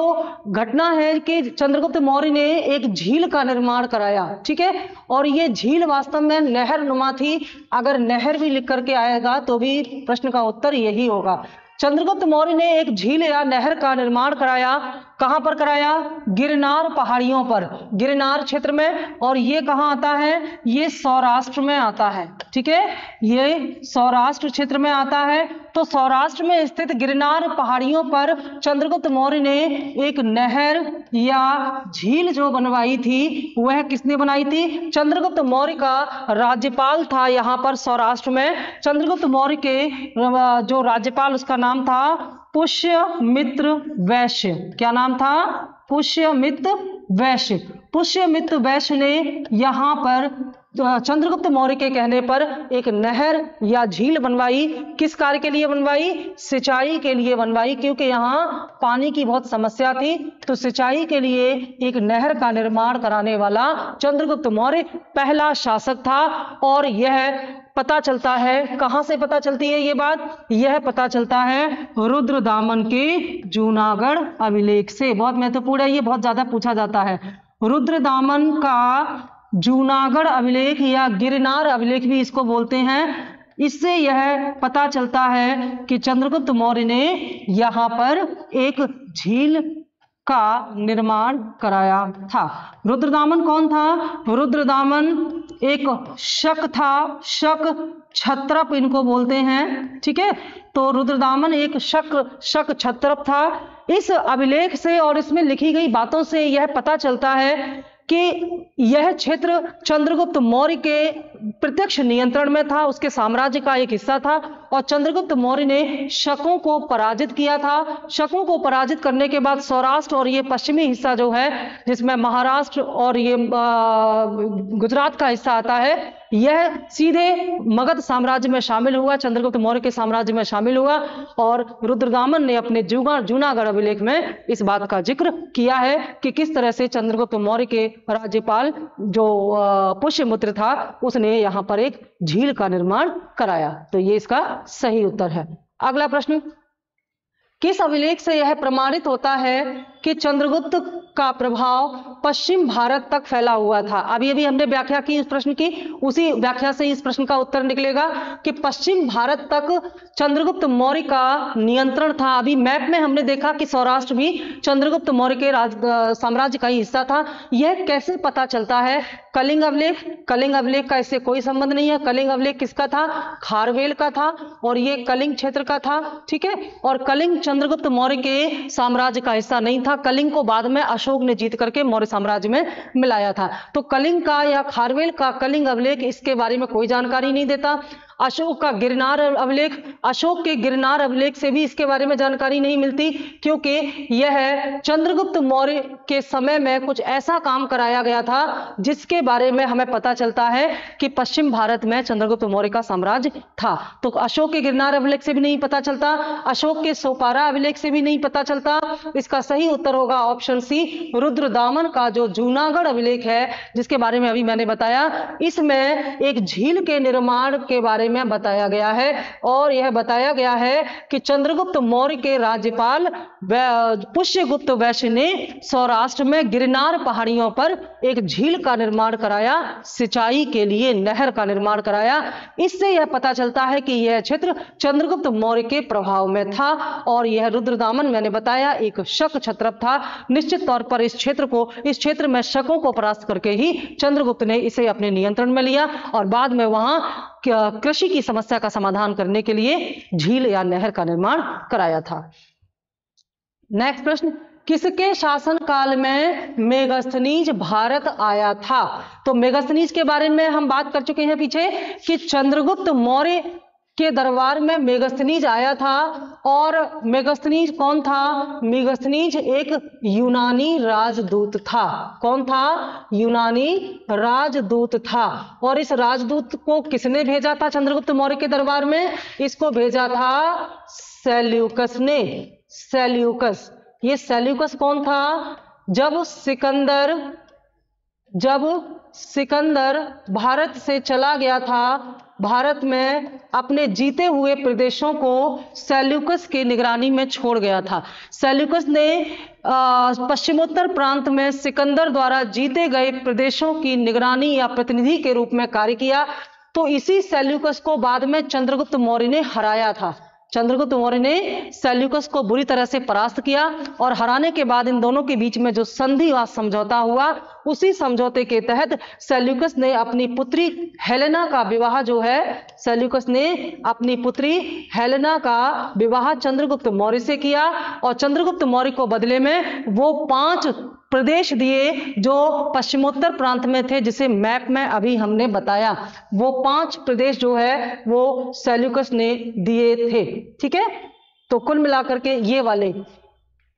[SPEAKER 1] घटना है कि चंद्रगुप्त मौर्य ने एक झील का निर्माण कराया, ठीक है, और ये झील वास्तव में नहर नुमा थी। अगर नहर भी लिख करके आएगा तो भी प्रश्न का उत्तर यही होगा। चंद्रगुप्त मौर्य ने एक झील या नहर का निर्माण कराया। कहां पर कराया? गिरनार पहाड़ियों पर, गिरनार क्षेत्र में। और ये कहां आता है? ये सौराष्ट्र में आता है। ठीक है, ये सौराष्ट्र क्षेत्र में आता है। तो सौराष्ट्र में स्थित गिरनार पहाड़ियों पर चंद्रगुप्त मौर्य ने एक नहर या झील जो बनवाई थी, वह किसने बनाई थी? चंद्रगुप्त मौर्य का राज्यपाल था यहां पर सौराष्ट्र में। चंद्रगुप्त मौर्य के जो राज्यपाल, उसका नाम था पुष्यमित्र वैश्य। क्या नाम था? पुष्यमित्र वैश्य। पुष्यमित्र वैश्य ने यहां पर चंद्रगुप्त मौर्य के कहने पर एक नहर या झील बनवाई। किस कार्य के लिए बनवाई? सिंचाई के लिए बनवाई, क्योंकि यहाँ पानी की बहुत समस्या थी। तो सिंचाई के लिए एक नहर का निर्माण कराने वाला चंद्रगुप्त मौर्य पहला शासक था। और यह पता चलता है, कहां से पता चलती है ये बात? यह पता चलता है रुद्रदामन के जूनागढ़ अभिलेख से। बहुत महत्वपूर्ण है, ये बहुत ज्यादा पूछा जाता है। रुद्रदामन का जूनागढ़ अभिलेख या गिरनार अभिलेख भी इसको बोलते हैं। इससे यह पता चलता है कि चंद्रगुप्त मौर्य ने यहां पर एक झील का निर्माण कराया था। रुद्रदामन कौन था? रुद्रदामन एक शक था, शक क्षत्रप इनको बोलते हैं। ठीक है, तो रुद्रदामन एक शक क्षत्रप था। इस अभिलेख से और इसमें लिखी गई बातों से यह पता चलता है कि यह क्षेत्र चंद्रगुप्त मौर्य के प्रत्यक्ष नियंत्रण में था, उसके साम्राज्य का एक हिस्सा था। और चंद्रगुप्त मौर्य ने शकों को पराजित किया था। शकों को पराजित करने के बाद सौराष्ट्र और ये पश्चिमी हिस्सा जो है, जिसमें महाराष्ट्र और ये गुजरात का हिस्सा आता है, यह सीधे मगध साम्राज्य में शामिल हुआ, चंद्रगुप्त मौर्य के साम्राज्य में शामिल हुआ। और रुद्रदामन ने अपने जूनागढ़ अभिलेख में इस बात का जिक्र किया है कि किस तरह से चंद्रगुप्त मौर्य के राज्यपाल जो पुष्यमित्र था, उसने यहां पर एक झील का निर्माण कराया। तो ये इसका सही उत्तर है। अगला प्रश्न, किस अभिलेख से यह प्रमाणित होता है कि चंद्रगुप्त का प्रभाव पश्चिम भारत तक फैला हुआ था। अभी अभी हमने व्याख्या की इस प्रश्न की, उसी व्याख्या से इस प्रश्न का उत्तर निकलेगा कि पश्चिम भारत तक चंद्रगुप्त मौर्य का नियंत्रण था। अभी मैप में हमने देखा कि सौराष्ट्र भी चंद्रगुप्त मौर्य के साम्राज्य का ही हिस्सा था। यह कैसे पता चलता है? कलिंग अभिलेख, कलिंग अभिलेख का इससे कोई संबंध नहीं है। कलिंग अभिलेख किसका था? खारवेल का था, और ये कलिंग क्षेत्र का था, ठीक है। और कलिंग चंद्रगुप्त मौर्य के साम्राज्य का हिस्सा नहीं था। कलिंग को बाद में अशोक ने जीत करके मौर्य साम्राज्य में मिलाया था। तो कलिंग का या खारवेल का कलिंग अभिलेख, इसके बारे में कोई जानकारी नहीं देता। अशोक का गिरनार अभिलेख, अशोक के गिरनार अभिलेख से भी इसके बारे में जानकारी नहीं मिलती, क्योंकि यह चंद्रगुप्त मौर्य के समय में कुछ ऐसा काम कराया गया था जिसके बारे में हमें पता चलता है कि पश्चिम भारत में चंद्रगुप्त मौर्य का साम्राज्य था। तो अशोक के गिरनार अभिलेख से भी नहीं पता चलता, अशोक के सोपारा अभिलेख से भी नहीं पता चलता। इसका सही उत्तर होगा ऑप्शन सी, रुद्रदामन का जो जूनागढ़ अभिलेख है, जिसके बारे में अभी मैंने बताया, इसमें एक झील के निर्माण के बारे में बताया गया है। और यह बताया गया है कि चंद्रगुप्त मौर्य के राज्यपाल पुष्यगुप्त वैश्य ने सौराष्ट्र में गिरनार पहाड़ियों पर एक झील का निर्माण कराया, सिंचाई के लिए नहर का निर्माण कराया। इससे यह पता चलता है कि यह क्षेत्र चंद्रगुप्त मौर्य के प्रभाव में था। और यह रुद्रदामन मैंने बताया एक शक क्षत्रप था। निश्चित तौर पर इस क्षेत्र में शकों को परास्त करके ही चंद्रगुप्त ने इसे अपने नियंत्रण में लिया, और बाद में वहां कृषि की समस्या का समाधान करने के लिए झील या नहर का निर्माण कराया था। नेक्स्ट प्रश्न, किसके शासन काल में मेगस्थनीज भारत आया था? तो मेगस्थनीज के बारे में हम बात कर चुके हैं पीछे कि चंद्रगुप्त मौर्य के दरबार में मेगस्थनीज आया था। और मेगस्थनीज कौन था? मेगस्थनीज एक यूनानी राजदूत था। कौन था? यूनानी राजदूत था। और इस राजदूत को किसने भेजा था चंद्रगुप्त मौर्य के दरबार में? इसको भेजा था सेल्यूकस ने। सेल्यूकस, ये सेल्यूकस कौन था? जब सिकंदर भारत से चला गया था, भारत में अपने जीते हुए प्रदेशों को सेल्यूकस की निगरानी में छोड़ गया था। सेल्यूकस ने पश्चिमोत्तर प्रांत में सिकंदर द्वारा जीते गए प्रदेशों की निगरानी या प्रतिनिधि के रूप में कार्य किया। तो इसी सेल्यूकस को बाद में चंद्रगुप्त मौर्य ने हराया था। चंद्रगुप्त मौर्य ने सेल्यूकस को बुरी तरह से परास्त किया, और हराने के बाद इन दोनों के बीच में जो संधि व समझौता हुआ, उसी समझौते के तहत सेल्यूकस ने अपनी पुत्री हेलेना का विवाह सेल्यूकस ने अपनी पुत्री हेलेना का विवाह चंद्रगुप्त मौर्य से किया। और चंद्रगुप्त मौर्य को बदले में वो 5 प्रदेश दिए जो पश्चिमोत्तर प्रांत में थे, जिसे मैप में अभी हमने बताया। वो 5 प्रदेश वो सेल्यूकस ने दिए थे, ठीक है। तो कुल मिलाकर के ये वाले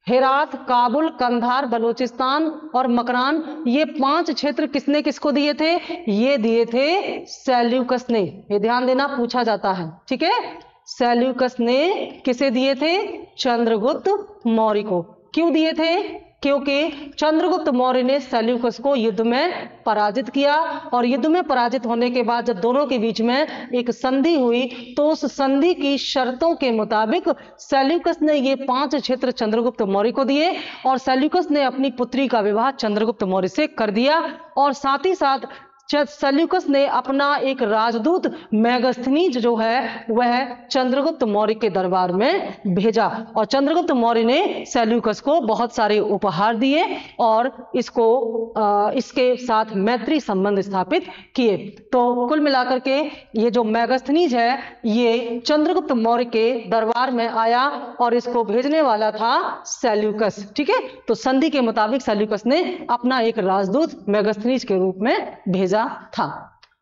[SPEAKER 1] हेरात, काबुल, कंधार, बलूचिस्तान और मकरान, ये 5 क्षेत्र किसने किसको दिए थे? ये दिए थे सेल्यूकस ने। ये ध्यान देना, पूछा जाता है, ठीक है। सेल्यूकस ने किसे दिए थे? चंद्रगुप्त मौर्य को। क्यों दिए थे? क्योंकि चंद्रगुप्त मौर्य ने सेल्यूकस को युद्ध में पराजित किया, और युद्ध में पराजित होने के बाद जब दोनों के बीच में एक संधि हुई, तो उस संधि की शर्तों के मुताबिक सेल्यूकस ने ये 5 क्षेत्र चंद्रगुप्त मौर्य को दिए, और सेल्यूकस ने अपनी पुत्री का विवाह चंद्रगुप्त मौर्य से कर दिया। और साथ ही साथ सेल्यूकस ने अपना एक राजदूत मेगस्थनीज वह चंद्रगुप्त मौर्य के दरबार में भेजा, और चंद्रगुप्त मौर्य ने सेल्यूकस को बहुत सारे उपहार दिए और इसके साथ मैत्री संबंध स्थापित किए। तो कुल मिलाकर के ये जो मेगस्थनीज है, ये चंद्रगुप्त मौर्य के दरबार में आया, और इसको भेजने वाला था सेल्यूकस, ठीक है। तो संधि के मुताबिक सेल्यूकस ने अपना एक राजदूत मेगस्थनीज के रूप में भेजा था।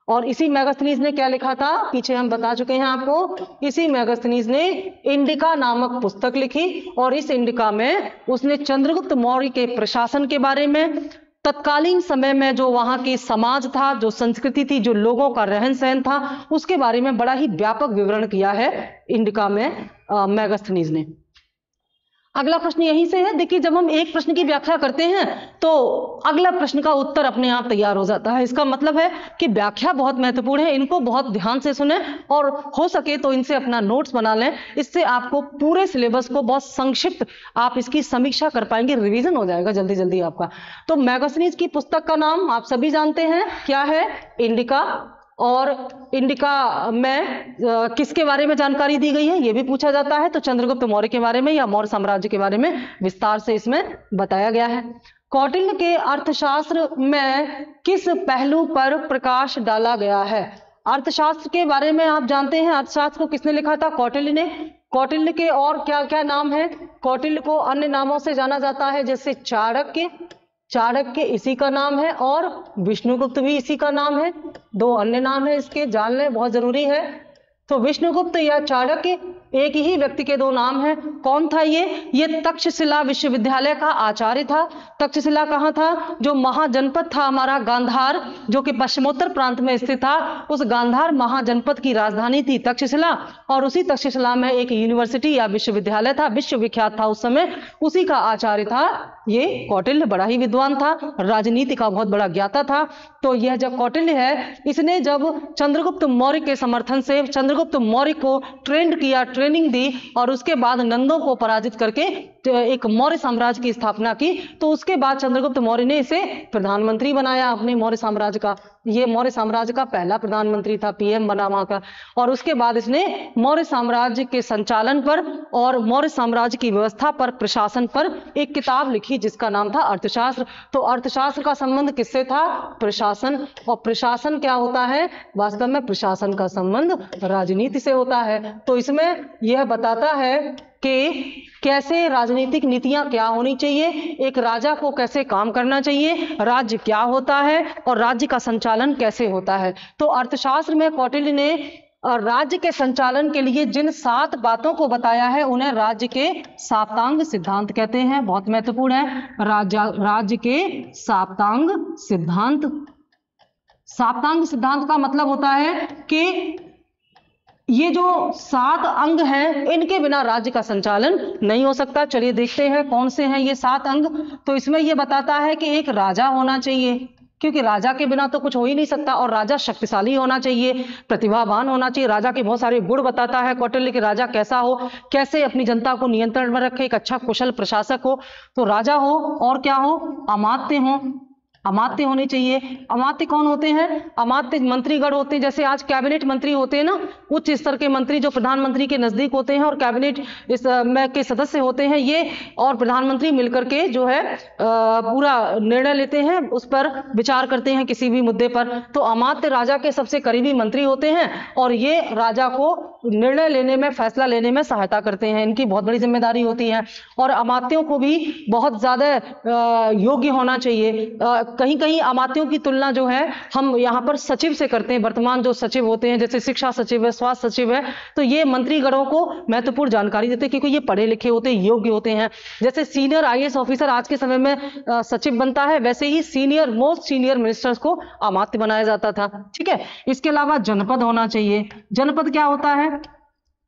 [SPEAKER 1] और इसी मेगस्थनीज ने क्या लिखा था? पीछे हम बता चुके हैं आपको। इसी मेगस्थनीज ने इंडिका नामक पुस्तक लिखी, और इस इंडिका में उसने चंद्रगुप्त मौर्य के प्रशासन के बारे में, तत्कालीन समय में जो वहां की समाज था, जो संस्कृति थी, जो लोगों का रहन सहन था, उसके बारे में बड़ा ही व्यापक विवरण किया है इंडिका में मेगस्थनीज ने। अगला प्रश्न यहीं से है। देखिए, जब हम एक प्रश्न की व्याख्या करते हैं तो अगला प्रश्न का उत्तर अपने आप तैयार हो जाता है। इसका मतलब है कि व्याख्या बहुत महत्वपूर्ण है, इनको बहुत ध्यान से सुने और हो सके तो इनसे अपना नोट्स बना लें। इससे आपको पूरे सिलेबस को बहुत संक्षिप्त आप इसकी समीक्षा कर पाएंगे, रिवीजन हो जाएगा जल्दी जल्दी आपका। तो मैगस्नीज की पुस्तक का नाम आप सभी जानते हैं, क्या है? इंडिका। और इंडिका में किसके बारे में जानकारी दी गई है, यह भी पूछा जाता है। तो चंद्रगुप्त मौर्य के बारे में या मौर्य साम्राज्य के बारे में विस्तार से इसमें बताया गया है। कौटिल्य के अर्थशास्त्र में किस पहलू पर प्रकाश डाला गया है? अर्थशास्त्र के बारे में आप जानते हैं, अर्थशास्त्र को किसने लिखा था? कौटिल्य ने। कौटिल्य के और क्या क्या नाम है? कौटिल्य को अन्य नामों से जाना जाता है, जैसे चाणक्य, चाणक्य इसी का नाम है, और विष्णुगुप्त भी इसी का नाम है। दो अन्य नाम है इसके, जान लें, बहुत जरूरी है। तो विष्णुगुप्त या चाणक्य एक ही व्यक्ति के दो नाम हैं। कौन था ये तक्षशिला विश्वविद्यालय का आचार्य था। तक्षशिला कहाँ था? जो महाजनपद था हमारा गांधार, जो कि पश्चिमोत्तर प्रांत में स्थित था, उस गांधार महाजनपद की राजधानी थी तक्षशिला। और उसी तक्षशिला में एक यूनिवर्सिटी या विश्वविद्यालय था, विश्वविख्यात था उस समय, उसी का आचार्य था ये कौटिल्य। बड़ा ही विद्वान था, राजनीति का बहुत बड़ा ज्ञाता था। तो यह जो कौटिल्य है, इसने जब चंद्रगुप्त मौर्य के समर्थन से चंद्रगुप्त मौर्य को ट्रेंड किया, ट्रेनिंग दी, और उसके बाद नंदों को पराजित करके एक मौर्य साम्राज्य की स्थापना की। तो उसके बाद चंद्रगुप्त मौर्य ने इसे प्रधानमंत्री बनाया अपने मौर्य साम्राज्य का। ये मौर्य साम्राज्य का पहला प्रधानमंत्री था, पीएम बना वहां का। और उसके बाद इसने मौर्य साम्राज्य के संचालन पर और मौर्य साम्राज्य की व्यवस्था पर, प्रशासन पर एक किताब लिखी जिसका नाम था अर्थशास्त्र। तो अर्थशास्त्र का संबंध किससे था? प्रशासन। और प्रशासन क्या होता है? वास्तव में प्रशासन का संबंध राजनीति से होता है। तो इसमें यह बताता है कि कैसे राजनीतिक नीतियां क्या होनी चाहिए, एक राजा को कैसे काम करना चाहिए, राज्य क्या होता है और राज्य का संचालन कैसे होता है। तो अर्थशास्त्र में कौटिल्य ने राज्य के संचालन के लिए जिन 7 बातों को बताया है, उन्हें राज्य के साप्तांग सिद्धांत कहते हैं। बहुत महत्वपूर्ण है, राज्य के साप्तांग सिद्धांत। साप्तांग सिद्धांत का मतलब होता है कि ये जो 7 अंग हैं, इनके बिना राज्य का संचालन नहीं हो सकता। चलिए देखते हैं कौन से हैं ये 7 अंग। तो इसमें ये बताता है कि एक राजा होना चाहिए, क्योंकि राजा के बिना तो कुछ हो ही नहीं सकता। और राजा शक्तिशाली होना चाहिए, प्रतिभावान होना चाहिए। राजा के बहुत सारे गुण बताता है कौटिल्य कि राजा कैसा हो, कैसे अपनी जनता को नियंत्रण में रखे, एक अच्छा कुशल प्रशासक हो। तो राजा हो, और क्या हो? अमात्य हो, अमात्य होने चाहिए। अमात्य कौन होते हैं? अमात्य मंत्रीगण होते हैं, जैसे आज कैबिनेट मंत्री होते हैं ना, उच्च स्तर के मंत्री जो प्रधानमंत्री के नजदीक होते हैं और कैबिनेट में के सदस्य होते हैं, ये और प्रधानमंत्री मिलकर के जो है पूरा निर्णय लेते हैं, उस पर विचार करते हैं किसी भी मुद्दे पर। तो अमात्य राजा के सबसे करीबी मंत्री होते हैं और ये राजा को निर्णय लेने में, फैसला लेने में सहायता करते हैं। इनकी बहुत बड़ी जिम्मेदारी होती है। और अमात्यों को भी बहुत ज्यादा योग्य होना चाहिए। कहीं कहीं अमात्यों की तुलना जो है हम यहाँ पर सचिव से करते हैं। वर्तमान जो सचिव होते हैं, जैसे शिक्षा सचिव है, स्वास्थ्य सचिव है, तो ये मंत्रीगणों को महत्वपूर्ण जानकारी देते हैं, क्योंकि ये पढ़े लिखे होते हैं, योग्य होते हैं। जैसे सीनियर आईएएस ऑफिसर आज के समय में सचिव बनता है, वैसे ही मोस्ट सीनियर मिनिस्टर्स को अमात्य बनाया जाता था। ठीक है। इसके अलावा जनपद होना चाहिए। जनपद क्या होता है?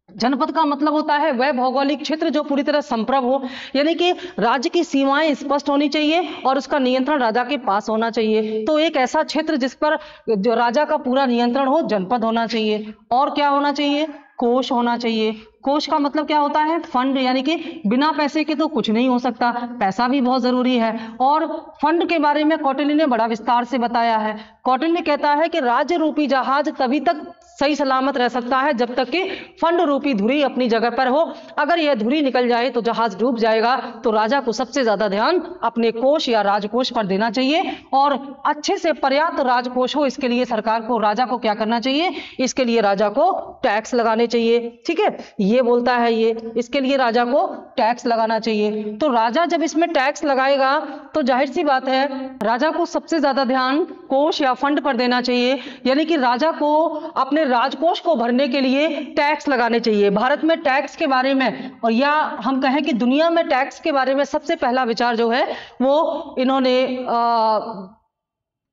[SPEAKER 1] जनपद का मतलब होता है वह भौगोलिक क्षेत्र जो पूरी तरह संप्रभु हो, यानी कि राज्य की सीमाएं स्पष्ट होनी चाहिए और उसका नियंत्रण राजा के पास होना चाहिए। तो एक ऐसा क्षेत्र जिस पर जो राजा का पूरा नियंत्रण हो, जनपद होना चाहिए। और क्या होना चाहिए? कोष होना चाहिए। कोष का मतलब क्या होता है? फंड, यानी कि बिना पैसे के तो कुछ नहीं हो सकता, पैसा भी बहुत जरूरी है। और फंड के बारे में कौटिल्य ने बड़ा विस्तार से बताया है। कौटिल्य कहता है कि राज्य रूपी जहाज तभी तक सही सलामत रह सकता है जब तक कि फंड रूपी धुरी अपनी जगह पर हो। अगर यह धुरी निकल जाए तो जहाज डूब जाएगा। तो राजा को सबसे ज्यादा ध्यान अपने कोष या राजकोष पर देना चाहिए और अच्छे से पर्याप्त राजकोष हो, इसके लिए सरकार को, राजा को क्या करना चाहिए? इसके लिए राजा को टैक्स लगाने चाहिए। ठीक है, ये बोलता है ये, इसके लिए राजा को टैक्स लगाना चाहिए। तो राजा जब इसमें टैक्स लगाएगा तो जाहिर सी बात है राजा को सबसे ज्यादा ध्यान कोष या फंड पर देना चाहिए, यानी कि राजा को अपने राजकोष को भरने के लिए टैक्स लगाने चाहिए। भारत में टैक्स के बारे में, और या हम कहें कि दुनिया में टैक्स के बारे में सबसे पहला विचार जो है वो इन्होंने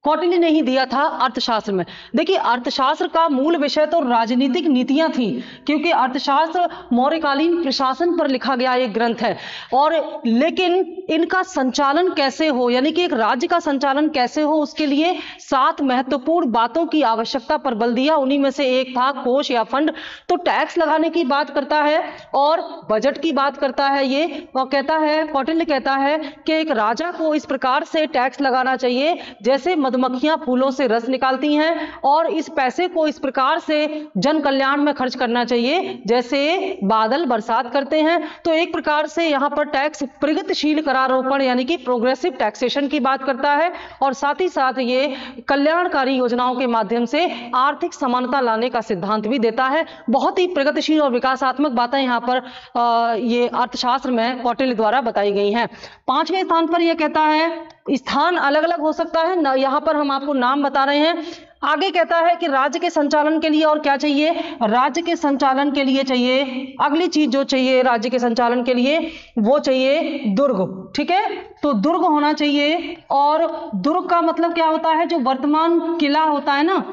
[SPEAKER 1] कौटिल्य ने ही दिया था अर्थशास्त्र में। देखिए, अर्थशास्त्र का मूल विषय तो राजनीतिक नीतियां थी, क्योंकि अर्थशास्त्र मौर्यकालीन प्रशासन पर लिखा गया एक ग्रंथ है। और लेकिन इनका संचालन कैसे हो, यानी कि एक राज्य का संचालन कैसे हो, उसके लिए 7 महत्वपूर्ण बातों की आवश्यकता पर बल दिया। उन्हीं में से एक था कोष या फंड। तो टैक्स लगाने की बात करता है और बजट की बात करता है ये, और कहता है, कौटिल्य कहता है कि एक राजा को इस प्रकार से टैक्स लगाना चाहिए जैसे मधुमक्खियां फूलों से रस निकालती हैं, और इस पैसे को इस प्रकार से जन कल्याण में खर्च करना चाहिए जैसे बादल बरसात करते हैं। तो एक प्रकार से यहां पर टैक्स प्रगतिशील करारोपण यानी कि प्रोग्रेसिव टैक्सेशन की बात करता है, और साथ ही साथ ये कल्याणकारी योजनाओं के माध्यम से आर्थिक समानता लाने का सिद्धांत भी देता है। बहुत ही प्रगतिशील और विकासात्मक बातें यहां पर ये अर्थशास्त्र में कौटिल्य द्वारा बताई गई हैं। 5वें स्थान पर यह कहता है, स्थान अलग अलग हो सकता है ना, यहां पर हम आपको नाम बता रहे हैं। आगे कहता है कि राज्य के संचालन के लिए और क्या चाहिए, राज्य के संचालन के लिए चाहिए, अगली चीज जो चाहिए राज्य के संचालन के लिए वो चाहिए दुर्ग। ठीक है, तो दुर्ग होना चाहिए। और दुर्ग का मतलब क्या होता है, जो वर्तमान किला होता है ना,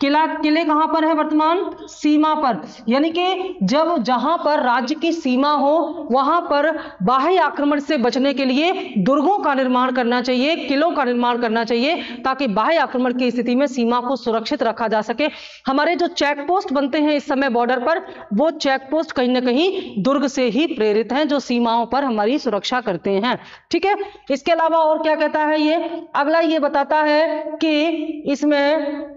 [SPEAKER 1] किले कहां पर है, वर्तमान सीमा पर, यानी कि जब जहां पर राज्य की सीमा हो वहां पर बाह्य आक्रमण से बचने के लिए दुर्गों का निर्माण करना चाहिए, किलों का निर्माण करना चाहिए, ताकि बाह्य आक्रमण की स्थिति में सीमा को सुरक्षित रखा जा सके। हमारे जो चेक पोस्ट बनते हैं इस समय बॉर्डर पर, वो चेक पोस्ट कहीं ना कहीं दुर्ग से ही प्रेरित हैं, जो सीमाओं पर हमारी सुरक्षा करते हैं। ठीक है, इसके अलावा और क्या कहता है ये, अगला ये बताता है कि इसमें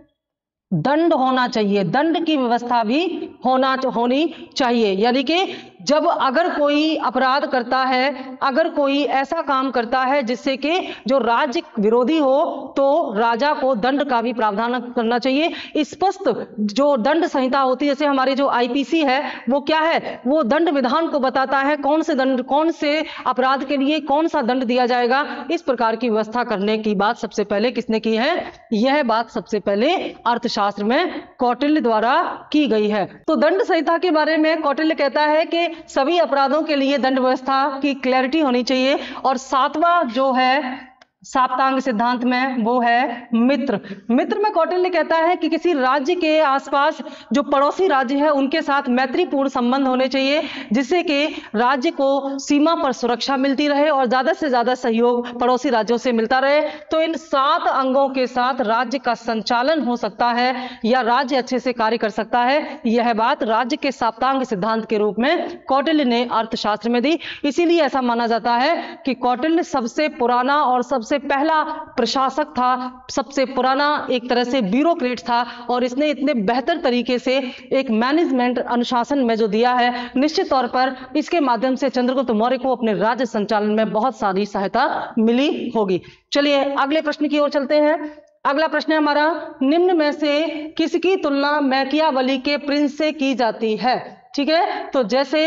[SPEAKER 1] दंड होना चाहिए, दंड की व्यवस्था भी होनी चाहिए, यानी कि जब अगर कोई अपराध करता है, अगर कोई ऐसा काम करता है जिससे कि जो राज्य विरोधी हो, तो राजा को दंड का भी प्रावधान करना चाहिए। स्पष्ट जो दंड संहिता होती है, जैसे हमारी जो आईपीसी है वो क्या है, वो दंड विधान को बताता है, कौन से दंड, कौन से अपराध के लिए कौन सा दंड दिया जाएगा। इस प्रकार की व्यवस्था करने की बात सबसे पहले किसने की है, यह बात सबसे पहले अर्थशास्त्र में कौटिल्य द्वारा की गई है। तो दंड संहिता के बारे में कौटिल्य कहता है कि सभी अपराधों के लिए दंड व्यवस्था की क्लैरिटी होनी चाहिए। और 7वां जो है साप्तांग सिद्धांत में वो है मित्र। मित्र में कौटिल्य कहता है कि किसी राज्य के आसपास जो पड़ोसी राज्य है उनके साथ मैत्रीपूर्ण संबंध होने चाहिए, जिससे कि राज्य को सीमा पर सुरक्षा मिलती रहे और ज्यादा से ज्यादा सहयोग पड़ोसी राज्यों से मिलता रहे। तो इन 7 अंगों के साथ राज्य का संचालन हो सकता है या राज्य अच्छे से कार्य कर सकता है। यह बात राज्य के साप्तांग सिद्धांत के रूप में कौटिल्य ने अर्थशास्त्र में दी। इसीलिए ऐसा माना जाता है कि कौटिल्य सबसे पुराना और सबसे पहला प्रशासक था, सबसे पुराना एक तरह से ब्यूरोक्रेट था, और इसने इतने बेहतर तरीके से एक मैनेजमेंट अनुशासन में जो दिया है, निश्चित तौर पर इसके माध्यम से चंद्रगुप्त मौर्य को अपने राज्य संचालन में बहुत सारी सहायता मिली होगी। चलिए अगले प्रश्न की ओर चलते हैं। अगला प्रश्न है हमारा, निम्न में से किसकी तुलना मैकियावेली के प्रिंस से की जाती है। ठीक है, तो जैसे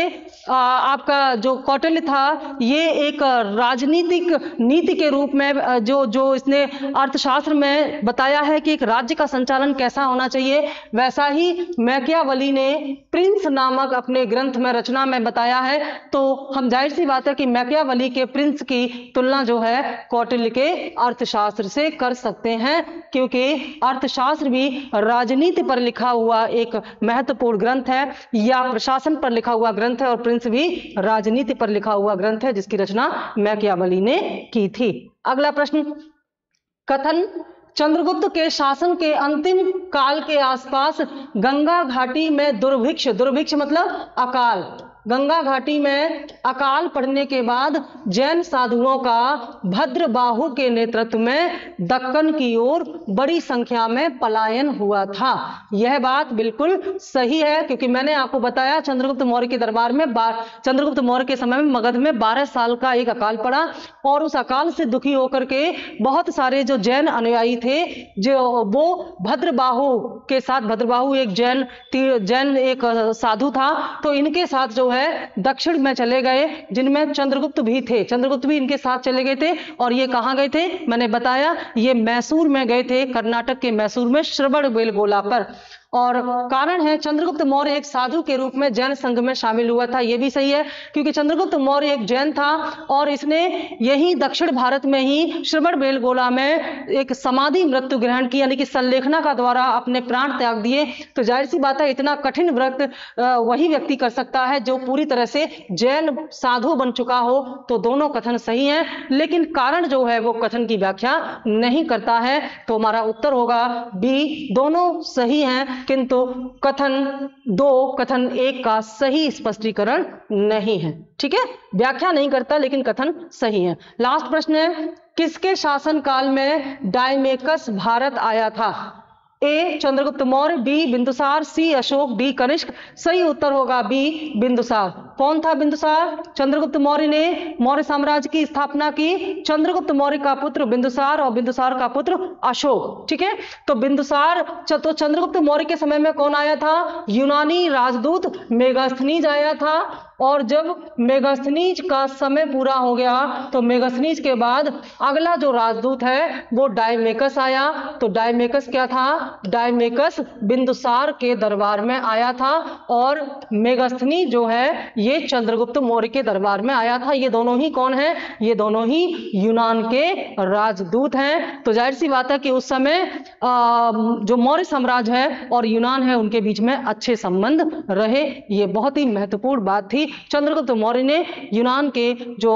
[SPEAKER 1] आपका जो कौटिल्य था, ये एक राजनीतिक नीति के रूप में जो इसने अर्थशास्त्र में बताया है कि एक राज्य का संचालन कैसा होना चाहिए, वैसा ही मैकियावेली ने प्रिंस नामक अपने ग्रंथ में, रचना में बताया है। तो हम जाहिर सी बात है कि मैकियावेली के प्रिंस की तुलना जो है कौटिल्य के अर्थशास्त्र से कर सकते हैं, क्योंकि अर्थशास्त्र भी राजनीति पर लिखा हुआ एक महत्वपूर्ण ग्रंथ है, या प्रशासन पर लिखा हुआ ग्रंथ है, और प्रिंस भी राजनीति पर लिखा हुआ ग्रंथ है जिसकी रचना मैकियावेली ने की थी। अगला प्रश्न, कथन चंद्रगुप्त के शासन के अंतिम काल के आसपास गंगा घाटी में दुर्भिक्ष मतलब अकाल, गंगा घाटी में अकाल पड़ने के बाद जैन साधुओं का भद्रबाहु के नेतृत्व में दक्कन की ओर बड़ी संख्या में पलायन हुआ था। यह बात बिल्कुल सही है, क्योंकि मैंने आपको बताया चंद्रगुप्त मौर्य के दरबार में चंद्रगुप्त मौर्य के समय में मगध में 12 साल का एक अकाल पड़ा, और उस अकाल से दुखी होकर के बहुत सारे जो जैन अनुयायी थे, जो वो भद्रबाहु के साथ, भद्रबाहु एक जैन एक साधु था, तो इनके साथ जो है दक्षिण में चले गए, जिनमें चंद्रगुप्त भी थे। चंद्रगुप्त भी इनके साथ चले गए थे, और ये कहां गए थे, मैंने बताया ये मैसूर में गए थे, कर्नाटक के मैसूर में श्रवणबेलगोला पर। और कारण है चंद्रगुप्त मौर्य एक साधु के रूप में जैन संघ में शामिल हुआ था। यह भी सही है, क्योंकि चंद्रगुप्त मौर्य एक जैन था और इसने यही दक्षिण भारत में ही श्रवणबेलगोला में एक समाधि मृत्यु ग्रहण की, यानी कि संलेखना का द्वारा अपने प्राण त्याग दिए। तो जाहिर सी बात है इतना कठिन व्रत वही व्यक्ति कर सकता है जो पूरी तरह से जैन साधु बन चुका हो। तो दोनों कथन सही हैं, लेकिन कारण जो है वो कथन की व्याख्या नहीं करता है। तो हमारा उत्तर होगा बी, दोनों सही हैं किंतु कथन 2 कथन 1 का सही स्पष्टीकरण नहीं है। ठीक है, व्याख्या नहीं करता लेकिन कथन सही है। लास्ट प्रश्न है, किसके शासनकाल में डायमेकस भारत आया था? ए चंद्रगुप्त मौर्य, बी बिंदुसार, सी अशोक, डी कनिष्क। सही उत्तर होगा बी बिंदुसार। कौन था बिंदुसार? चंद्रगुप्त मौर्य ने मौर्य साम्राज्य की स्थापना की। चंद्रगुप्त मौर्य का पुत्र बिंदुसार और बिंदुसार का पुत्र अशोक। ठीक है, तो बिंदुसार तो चंद्रगुप्त मौर्य के समय में कौन आया था? यूनानी राजदूत मेगास्थनीज आया था। और जब मेगास्थनीज का समय पूरा हो गया तो मेगास्थनीज के बाद अगला जो राजदूत है वो डायमेकस आया। तो डायमेकस क्या था? डायमेकस बिंदुसार के दरबार में आया था और मेगास्थनी जो है ये चंद्रगुप्त मौर्य के दरबार में आया था। ये दोनों ही कौन है? ये दोनों ही यूनान के राजदूत हैं। तो जाहिर सी बात है कि उस समय जो मौर्य साम्राज्य है और यूनान है उनके बीच में अच्छे संबंध रहे। ये बहुत ही महत्वपूर्ण बात थी। चंद्रगुप्त मौर्य ने यूनान के जो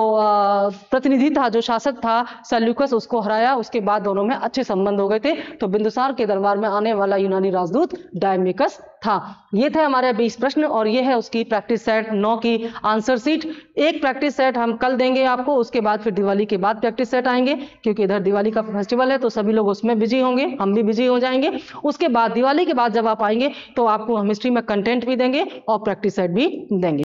[SPEAKER 1] प्रतिनिधि था, जो शासक था सेल्यूकस, उसको हराया। उसके बाद दोनों में अच्छे संबंध हो गए थे। तो बिंदुसार के दरबार में आने वाला यूनानी राजदूत डायमेकस था। ये थे हमारे 20 प्रश्न और ये है उसकी प्रैक्टिस सेट 9 की आंसर सीट। एक प्रैक्टिस सेट हम कल देंगे आपको, उसके बाद फिर दिवाली के बाद प्रैक्टिस सेट आएंगे, क्योंकि इधर दिवाली का फेस्टिवल है तो सभी लोग उसमें बिजी होंगे, हम भी बिजी हो जाएंगे। उसके बाद दिवाली के बाद जब आप आएंगे तो आपको हम हिस्ट्री में कंटेंट भी देंगे और प्रैक्टिस सेट भी देंगे।